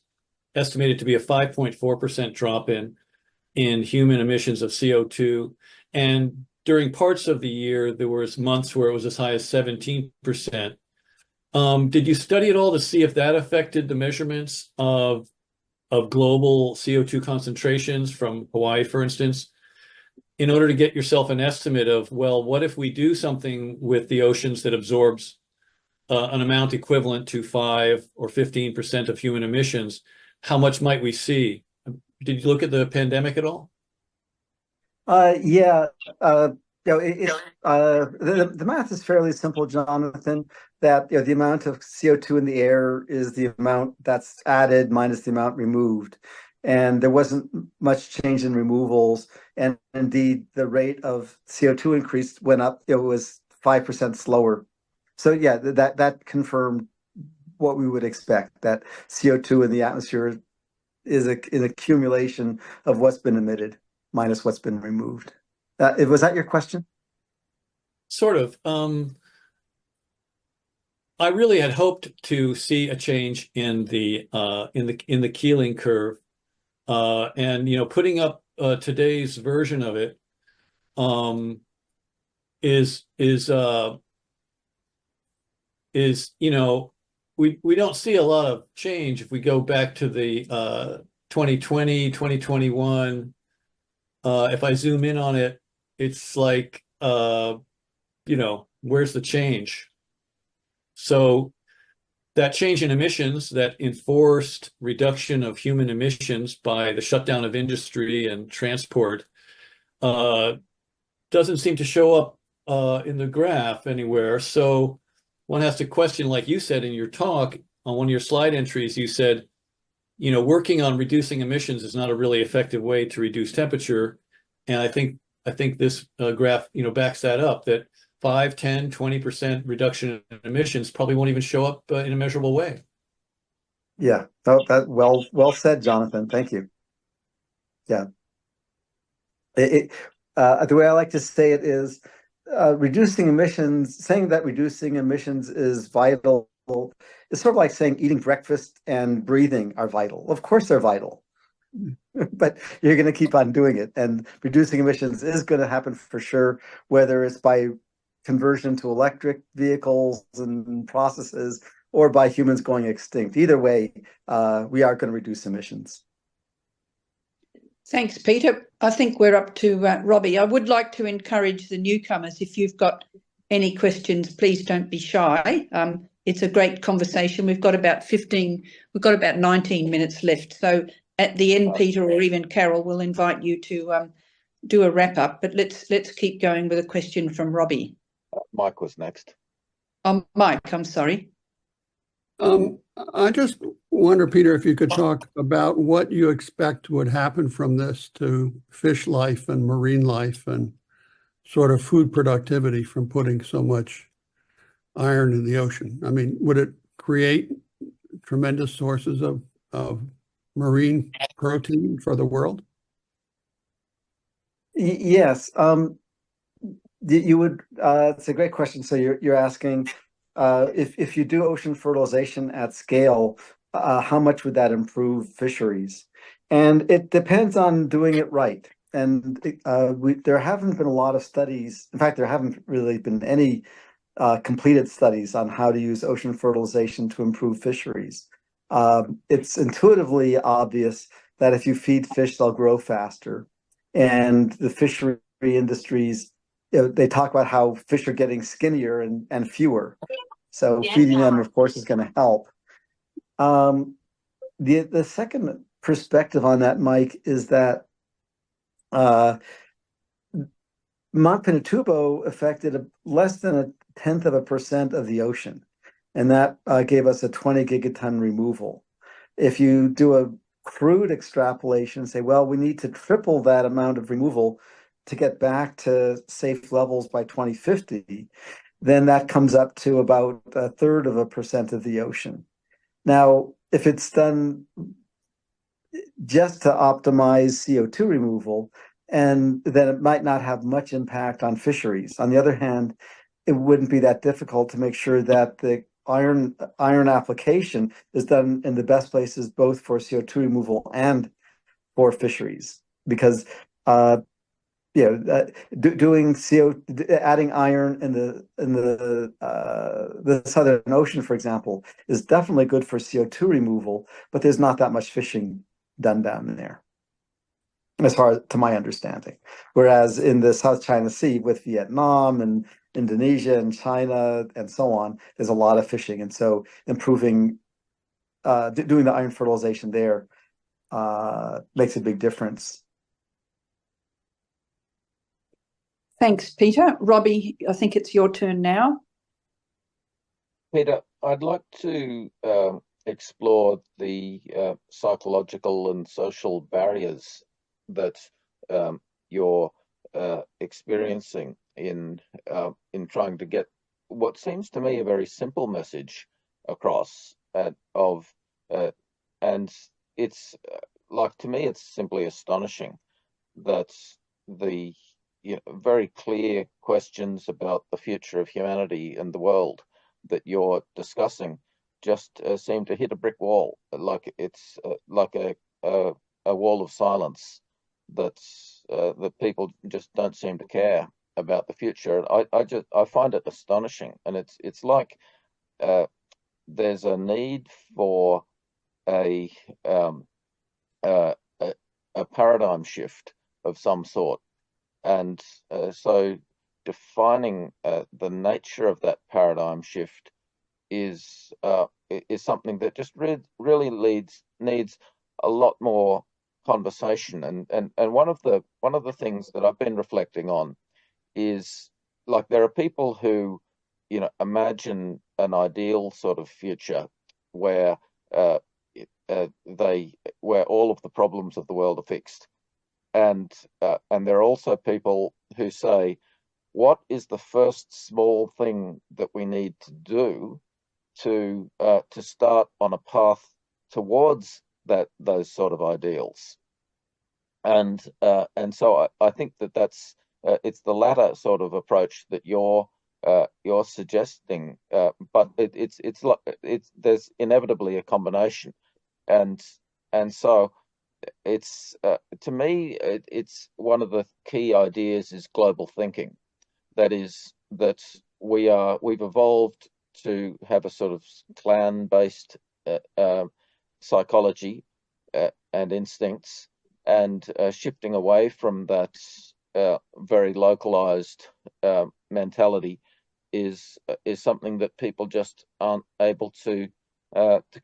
estimated to be a 5.4% drop in human emissions of CO2. And during parts of the year, there was months where it was as high as 17%. Did you study it all to see if that affected the measurements of global CO2 concentrations from Hawaii, for instance, in order to get yourself an estimate of, well, what if we do something with the oceans that absorbs an amount equivalent to 5 or 15% of human emissions? How much might we see? Did you look at the pandemic at all? Yeah, the math is fairly simple, Jonathan. That the amount of CO2 in the air is the amount that's added minus the amount removed, and there wasn't much change in removals. And indeed, the rate of CO2 increase went up. It was 5% slower. So yeah, that confirmed what we would expect, that CO2 in the atmosphere is an accumulation of what's been emitted minus what's been removed. Was that your question? Sort of. I really had hoped to see a change in the Keeling curve, and putting up today's version of it is we don't see a lot of change if we go back to the 2020, 2021. If I zoom in on it, it's like, where's the change? So that change in emissions, that enforced reduction of human emissions by the shutdown of industry and transport, doesn't seem to show up in the graph anywhere. So one has to question, like you said in your talk, on one of your slide entries, you said, working on reducing emissions is not a really effective way to reduce temperature. And I think this graph, backs that up, that 5, 10, 20% reduction in emissions probably won't even show up in a measurable way. Yeah, that well said, Jonathan. Thank you. Yeah. The way I like to say it is reducing emissions, saying that reducing emissions is vital. It's sort of like saying eating breakfast and breathing are vital. Of course, they're vital, but you're going to keep on doing it. And reducing emissions is going to happen for sure, whether it's by conversion to electric vehicles and processes or by humans going extinct. Either way, we are going to reduce emissions. Thanks, Peter. I think we're up to Robbie. I would like to encourage the newcomers, if you've got any questions, please don't be shy. It's a great conversation. We've got about 19 minutes left. So at the end, Peter, or even Carole, will invite you to do a wrap up. But let's keep going with a question from Robbie. Mike was next. Mike, I'm sorry. I just wonder, Peter, if you could talk about what you expect would happen from this to fish life and marine life and sort of food productivity from putting so much iron in the ocean. I mean, would it create tremendous sources of marine protein for the world? Yes. You would. It's a great question. So you're asking if you do ocean fertilization at scale, how much would that improve fisheries? And it depends on doing it right. And there haven't been a lot of studies. In fact, there haven't really been any completed studies on how to use ocean fertilization to improve fisheries. It's intuitively obvious that if you feed fish, they'll grow faster. And the fishery industries, they talk about how fish are getting skinnier and fewer. So feeding them, of course, is going to help. The second perspective on that, Mike, is that Mont Pinatubo affected less than 0.1% of the ocean, and that gave us a 20 gigaton removal. If you do a crude extrapolation and say, well, we need to triple that amount of removal to get back to safe levels by 2050, then that comes up to about 1/3% of the ocean. Now, if it's done just to optimize CO2 removal, and then it might not have much impact on fisheries. On the other hand, it wouldn't be that difficult to make sure that the iron application is done in the best places, both for CO2 removal and for fisheries, because adding iron in the Southern Ocean, for example, is definitely good for CO2 removal, but there's not that much fishing done down there, as far as to my understanding. Whereas in the South China Sea with Vietnam and Indonesia and China and so on, there's a lot of fishing, and so improving, doing the iron fertilization there makes a big difference. Thanks, Peter. Robbie, I think it's your turn now. Peter, I'd like to explore the psychological and social barriers that you're experiencing in trying to get what seems to me a very simple message across. And it's like, to me, it's simply astonishing that the very clear questions about the future of humanity and the world that you're discussing just seem to hit a brick wall, like it's like a wall of silence that people just don't seem to care about the future. I find it astonishing, and it's like there's a need for a paradigm shift of some sort. And so defining the nature of that paradigm shift is something that just really needs a lot more conversation. And one of the things that I've been reflecting on is, like, there are people who imagine an ideal sort of future where where all of the problems of the world are fixed. And there are also people who say, what is the first small thing that we need to do to start on a path towards those sort of ideals? And so I think that's it's the latter sort of approach that you're suggesting, but there's inevitably a combination, and so it's to me it's one of the key ideas is global thinking. That is that we've evolved to have a sort of clan-based psychology and instincts, and shifting away from that very localized mentality is something that people just aren't able to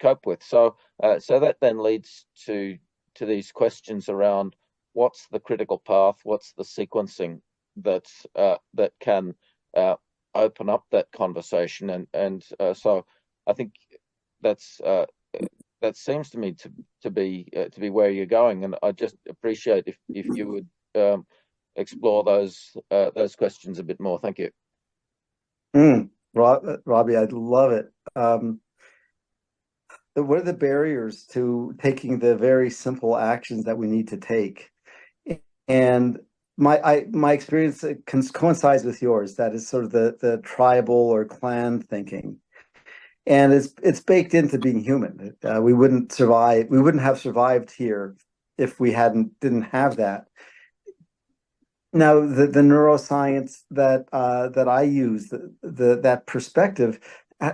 cope with. So that then leads to these questions around what's the critical path, what's the sequencing that can open up that conversation, and so I think that seems to me to be where you're going, and I just appreciate if you would explore those questions a bit more. Thank you. Robbie, I'd love it. What are the barriers to taking the very simple actions that we need to take? And my experience coincides with yours. That is sort of the tribal or clan thinking, and it's baked into being human. We wouldn't survive. We wouldn't have survived here if we didn't have that. Now, the neuroscience that I use, that perspective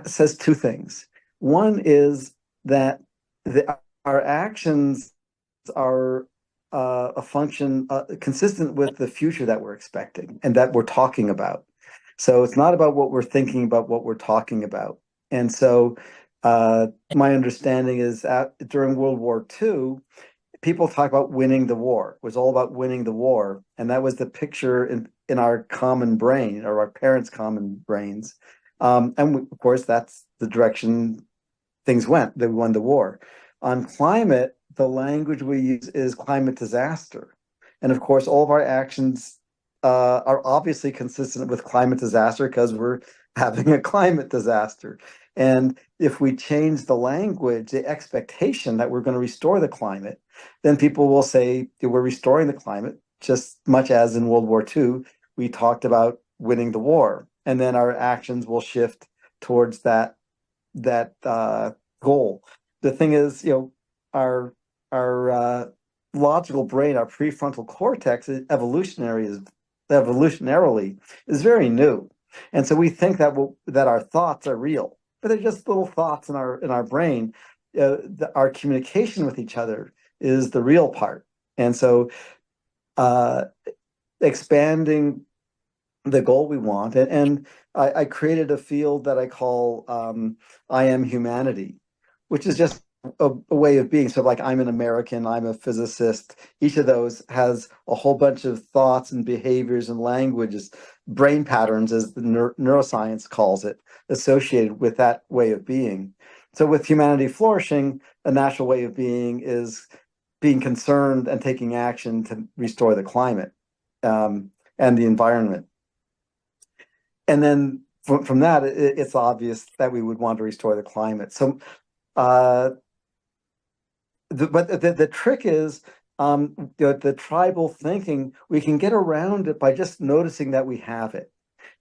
says two things. One is that our actions are a function consistent with the future that we're expecting and that we're talking about. So it's not about what we're thinking about, what we're talking about. And so my understanding is during World War II, people talk about winning the war. It was all about winning the war. And that was the picture in our common brain, or our parents' common brains. Of course, that's the direction things went. They won the war. On climate, the language we use is climate disaster. And of course, all of our actions are obviously consistent with climate disaster because we're having a climate disaster. And if we change the language, the expectation that we're going to restore the climate, then people will say we're restoring the climate, just much as in World War II, we talked about winning the war. And then our actions will shift towards that goal. The thing is, our logical brain, our prefrontal cortex, evolutionarily is very new, and so we think that our thoughts are real, but they're just little thoughts in our brain. Our communication with each other is the real part, and so expanding the goal we want, and I created a field that I call I am humanity, which is just a way of being. So like, I'm an American, I'm a physicist. Each of those has a whole bunch of thoughts and behaviors and languages, brain patterns, as the neuroscience calls it, associated with that way of being. So with humanity flourishing, a natural way of being is being concerned and taking action to restore the climate and the environment. And then from that, it's obvious that we would want to restore the climate. So but the trick is the tribal thinking. We can get around it by just noticing that we have it.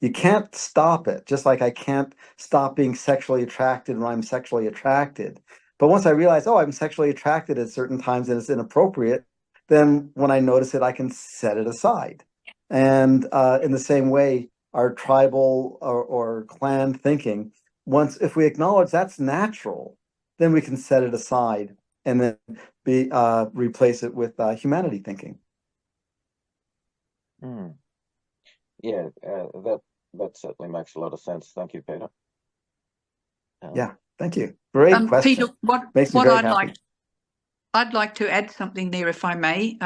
You can't stop it, just like I can't stop being sexually attracted when I'm sexually attracted. But once I realize, I'm sexually attracted at certain times and it's inappropriate, then when I notice it, I can set it aside. And in the same way, our tribal or clan thinking, if we acknowledge that's natural, then we can set it aside and then replace it with humanity thinking. Yeah, that certainly makes a lot of sense. Thank you, Peter. Yeah, thank you. Great question. Peter, I'd like to add something there, if I may.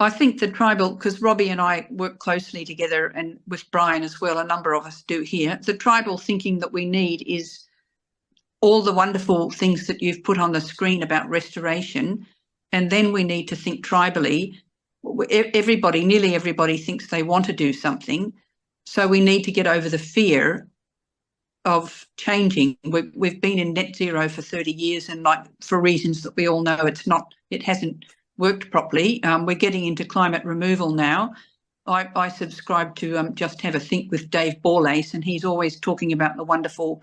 I think the tribal, because Robbie and I work closely together, and with Brian as well, a number of us do here. The tribal thinking that we need is all the wonderful things that you've put on the screen about restoration, and then we need to think tribally. Nearly everybody thinks they want to do something, so we need to get over the fear of changing. We've been in net zero for 30 years, and for reasons that we all know, it hasn't worked properly. We're getting into climate removal now. I subscribe to Just Have a Think with Dave Borlace, and he's always talking about the wonderful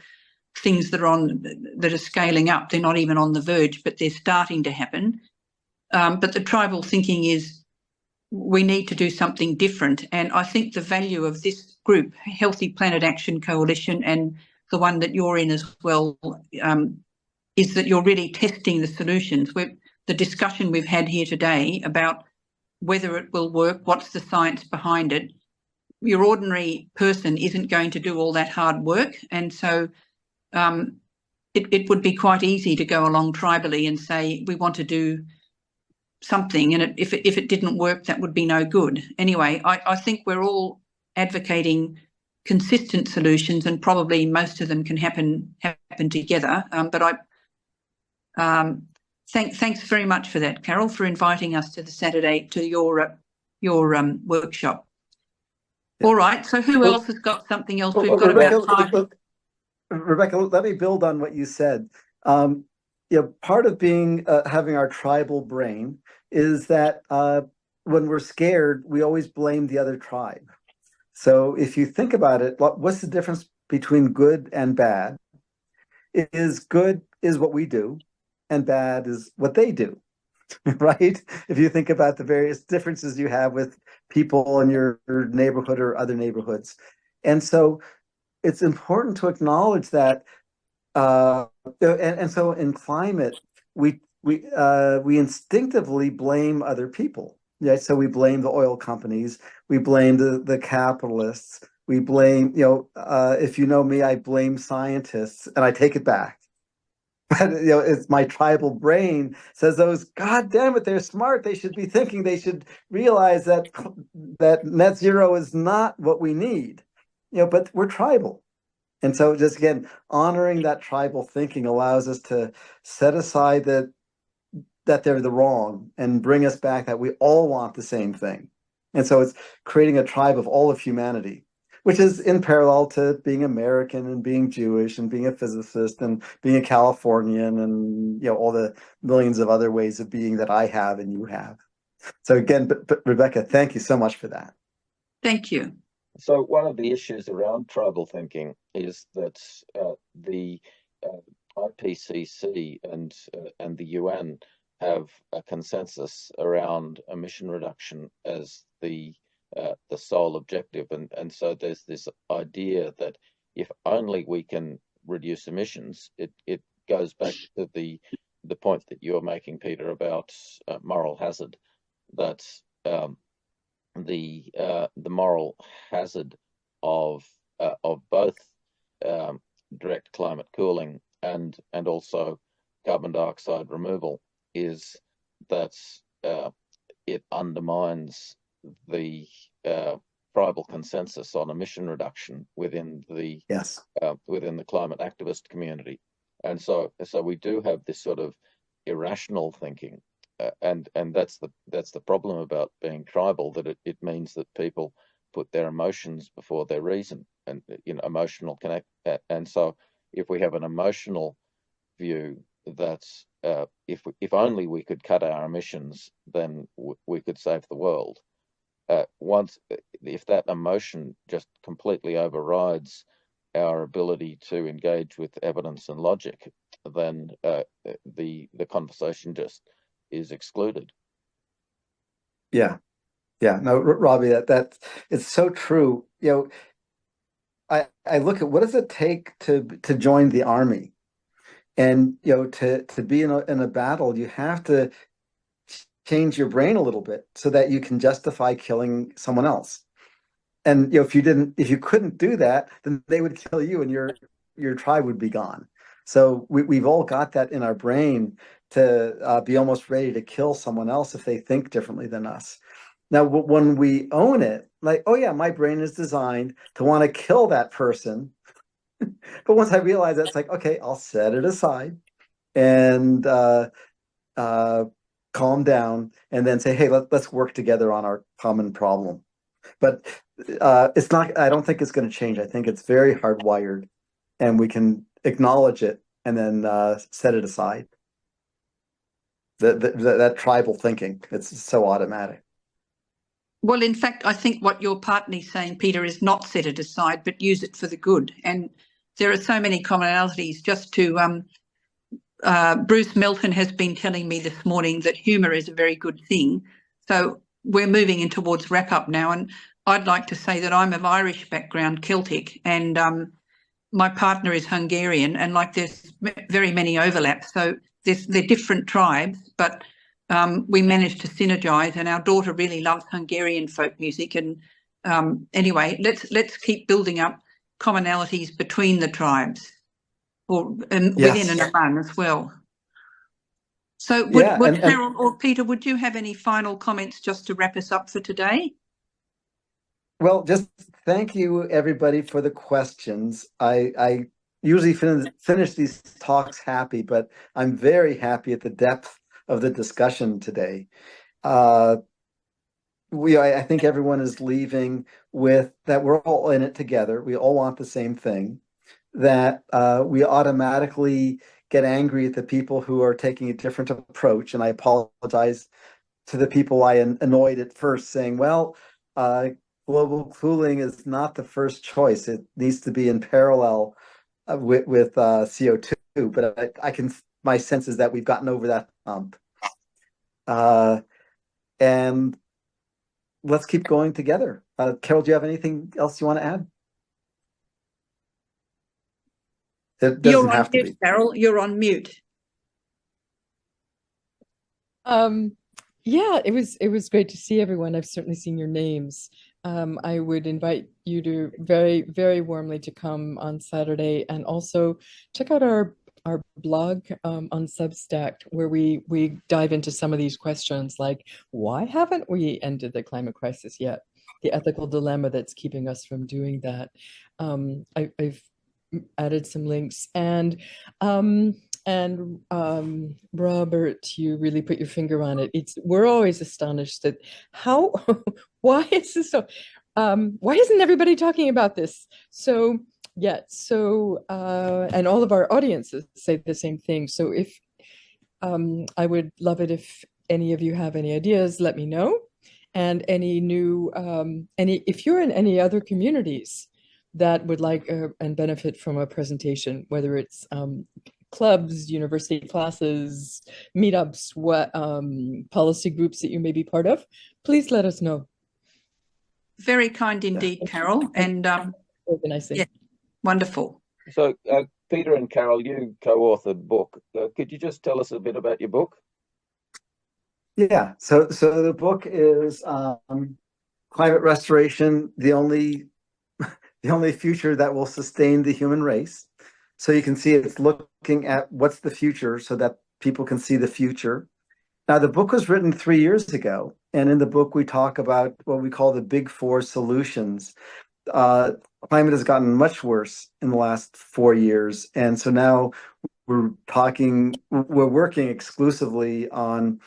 things that are scaling up. They're not even on the verge, but they're starting to happen. But the tribal thinking is we need to do something different. And I think the value of this group, Healthy Planet Action Coalition, and the one that you're in as well, is that you're really testing the solutions. The discussion we've had here today about whether it will work, what's the science behind it. Your ordinary person isn't going to do all that hard work. And so it would be quite easy to go along tribally and say, we want to do something. And if it didn't work, that would be no good. Anyway, I think we're all advocating consistent solutions, and probably most of them can happen together. But thanks very much for that, Carole, for inviting us to the Saturday to your workshop. Yeah. All right. So who else has got something else? We've got about time. Rebecca, let me build on what you said. Part of being having our tribal brain is that when we're scared, we always blame the other tribe. So if you think about it, what's the difference between good and bad? Good is what we do, and bad is what they do, right? If you think about the various differences you have with people in your neighborhood or other neighborhoods. And so it's important to acknowledge that. And so in climate, we instinctively blame other people. Yeah, so we blame the oil companies, we blame the capitalists, we blame, if you know me, I blame scientists, and I take it back. But it's my tribal brain says God damn it, they're smart. They should be thinking. They should realize that net zero is not what we need. But we're tribal. And so just again, honoring that tribal thinking allows us to set aside that they're the wrong and bring us back that we all want the same thing. And so it's creating a tribe of all of humanity, which is in parallel to being American and being Jewish and being a physicist and being a Californian and all the millions of other ways of being that I have and you have. So again, but Rebecca, thank you so much for that. Thank you. So one of the issues around tribal thinking is that the IPCC and the UN have a consensus around emission reduction as the sole objective, and so there's this idea that if only we can reduce emissions, it goes back to the point that you're making, Peter, about moral hazard, that the moral hazard of both direct climate cooling and also carbon dioxide removal is that it undermines the tribal consensus on emission reduction within the climate activist community, and so we do have this sort of irrational thinking, and that's the problem about being tribal, that it means that people put their emotions before their reason, and emotional connect, and so if we have an emotional view that if only we could cut our emissions, then we could save the world. If that emotion just completely overrides our ability to engage with evidence and logic, then the conversation just is excluded. Yeah. No, Robbie, that it's so true. I look at what does it take to join the army, and to be in a battle, you have to change your brain a little bit so that you can justify killing someone else. And if you couldn't do that, then they would kill you, and your tribe would be gone. So we've all got that in our brain to be almost ready to kill someone else if they think differently than us. Now, when we own it, like, oh yeah, my brain is designed to want to kill that person. But once I realize that, it's like, okay, I'll set it aside and calm down, and then say, hey, let's work together on our common problem. But it's not. I don't think it's going to change. I think it's very hardwired, and we can acknowledge it and then set it aside. That tribal thinking, it's so automatic. Well, in fact, I think what you're partly saying, Peter, is not set it aside, but use it for the good. And there are so many commonalities. Just to Bruce Melton has been telling me this morning that humour is a very good thing. So we're moving in towards wrap up now. And I'd like to say that I'm of Irish background, Celtic, and my partner is Hungarian, and like there's very many overlaps. So they're different tribes, but we managed to synergize, and our daughter really loves Hungarian folk music. And anyway, let's keep building up commonalities between the tribes, or within and among as well. So would Carole or Peter, would you have any final comments just to wrap us up for today? Well, just thank you, everybody, for the questions. I usually finish these talks happy, but I'm very happy at the depth of the discussion today. I think everyone is leaving with that we're all in it together. We all want the same thing, that we automatically get angry at the people who are taking a different approach. And I apologize to the people I annoyed at first, saying, well, global cooling is not the first choice. It needs to be in parallel with CO2. But my sense is that we've gotten over that hump. And let's keep going together. Carole, do you have anything else you want to add? It doesn't You're on have to mute, be. Carole. You're on mute. Yeah, it was great to see everyone. I've certainly seen your names. I would invite you to very, very warmly to come on Saturday, and also check out our blog on Substack, where we dive into some of these questions, like why haven't we ended the climate crisis yet? The ethical dilemma that's keeping us from doing that. I've added some links, and Robert, you really put your finger on it. We're always astonished that why is this so? Why isn't everybody talking about this? So yeah, and all of our audiences say the same thing. So if I would love it if any of you have any ideas, let me know. And any new if you're in any other communities that would like and benefit from a presentation, whether it's clubs, university classes, meetups, policy groups that you may be part of, please let us know. Very kind indeed, Carole. And organizing. Yeah, wonderful. So, Peter and Carole, you co-authored book. Could you just tell us a bit about your book? Yeah. So the book is Climate Restoration, the only future that will sustain the human race. So you can see it's looking at what's the future so that people can see the future. Now, the book was written 3 years ago. And in the book, we talk about what we call the big four solutions. Climate has gotten much worse in the last 4 years. And so now we're working exclusively on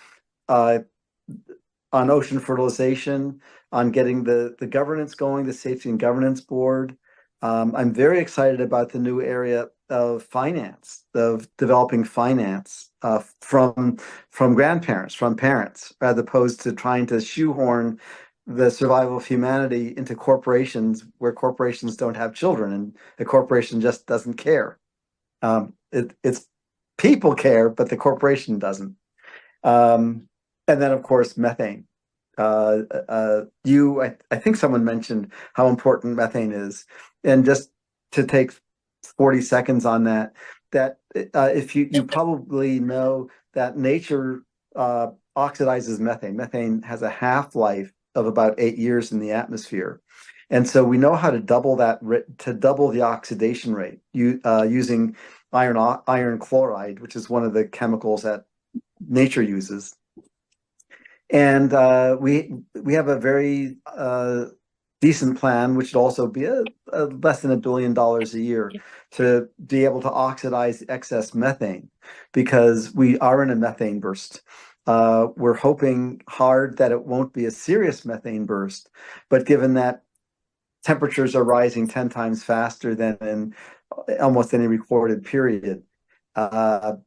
ocean fertilization, on getting the governance going, the Safety and Governance Board. I'm very excited about the new area of finance, of developing finance from grandparents, from parents, as opposed to trying to shoehorn the survival of humanity into corporations where corporations don't have children and the corporation just doesn't care. It's people care, but the corporation doesn't. And then, of course, methane. I think someone mentioned how important methane is, and just to take 40 seconds on that if you probably know that nature oxidizes methane. Methane has a half-life of about 8 years in the atmosphere, and so we know how to double the oxidation rate using iron chloride, which is one of the chemicals that nature uses. And we have a very decent plan, which would also be less than $1 billion a year, to be able to oxidize excess methane, because we are in a methane burst. We're hoping hard that it won't be a serious methane burst, but given that temperatures are rising 10 times faster than in almost any recorded period,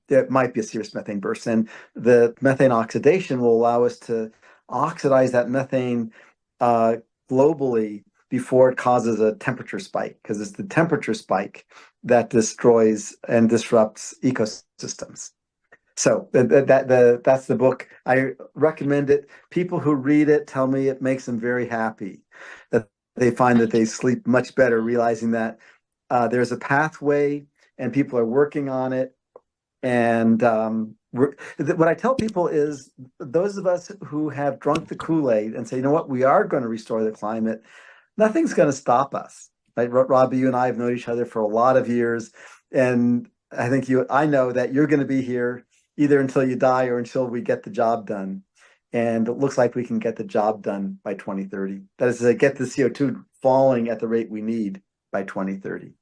it might be a serious methane burst. And the methane oxidation will allow us to oxidize that methane globally before it causes a temperature spike, because it's the temperature spike that destroys and disrupts ecosystems. So that's the book. I recommend it. People who read it tell me it makes them very happy, that they find that they sleep much better, realizing that there's a pathway and people are working on it. And what I tell people is, those of us who have drunk the Kool-Aid and say, you know what, we are going to restore the climate, nothing's going to stop us. Right? Robbie, you and I have known each other for a lot of years. And I know that you're going to be here either until you die or until we get the job done. And it looks like we can get the job done by 2030. That is to say, get the CO2 falling at the rate we need by 2030.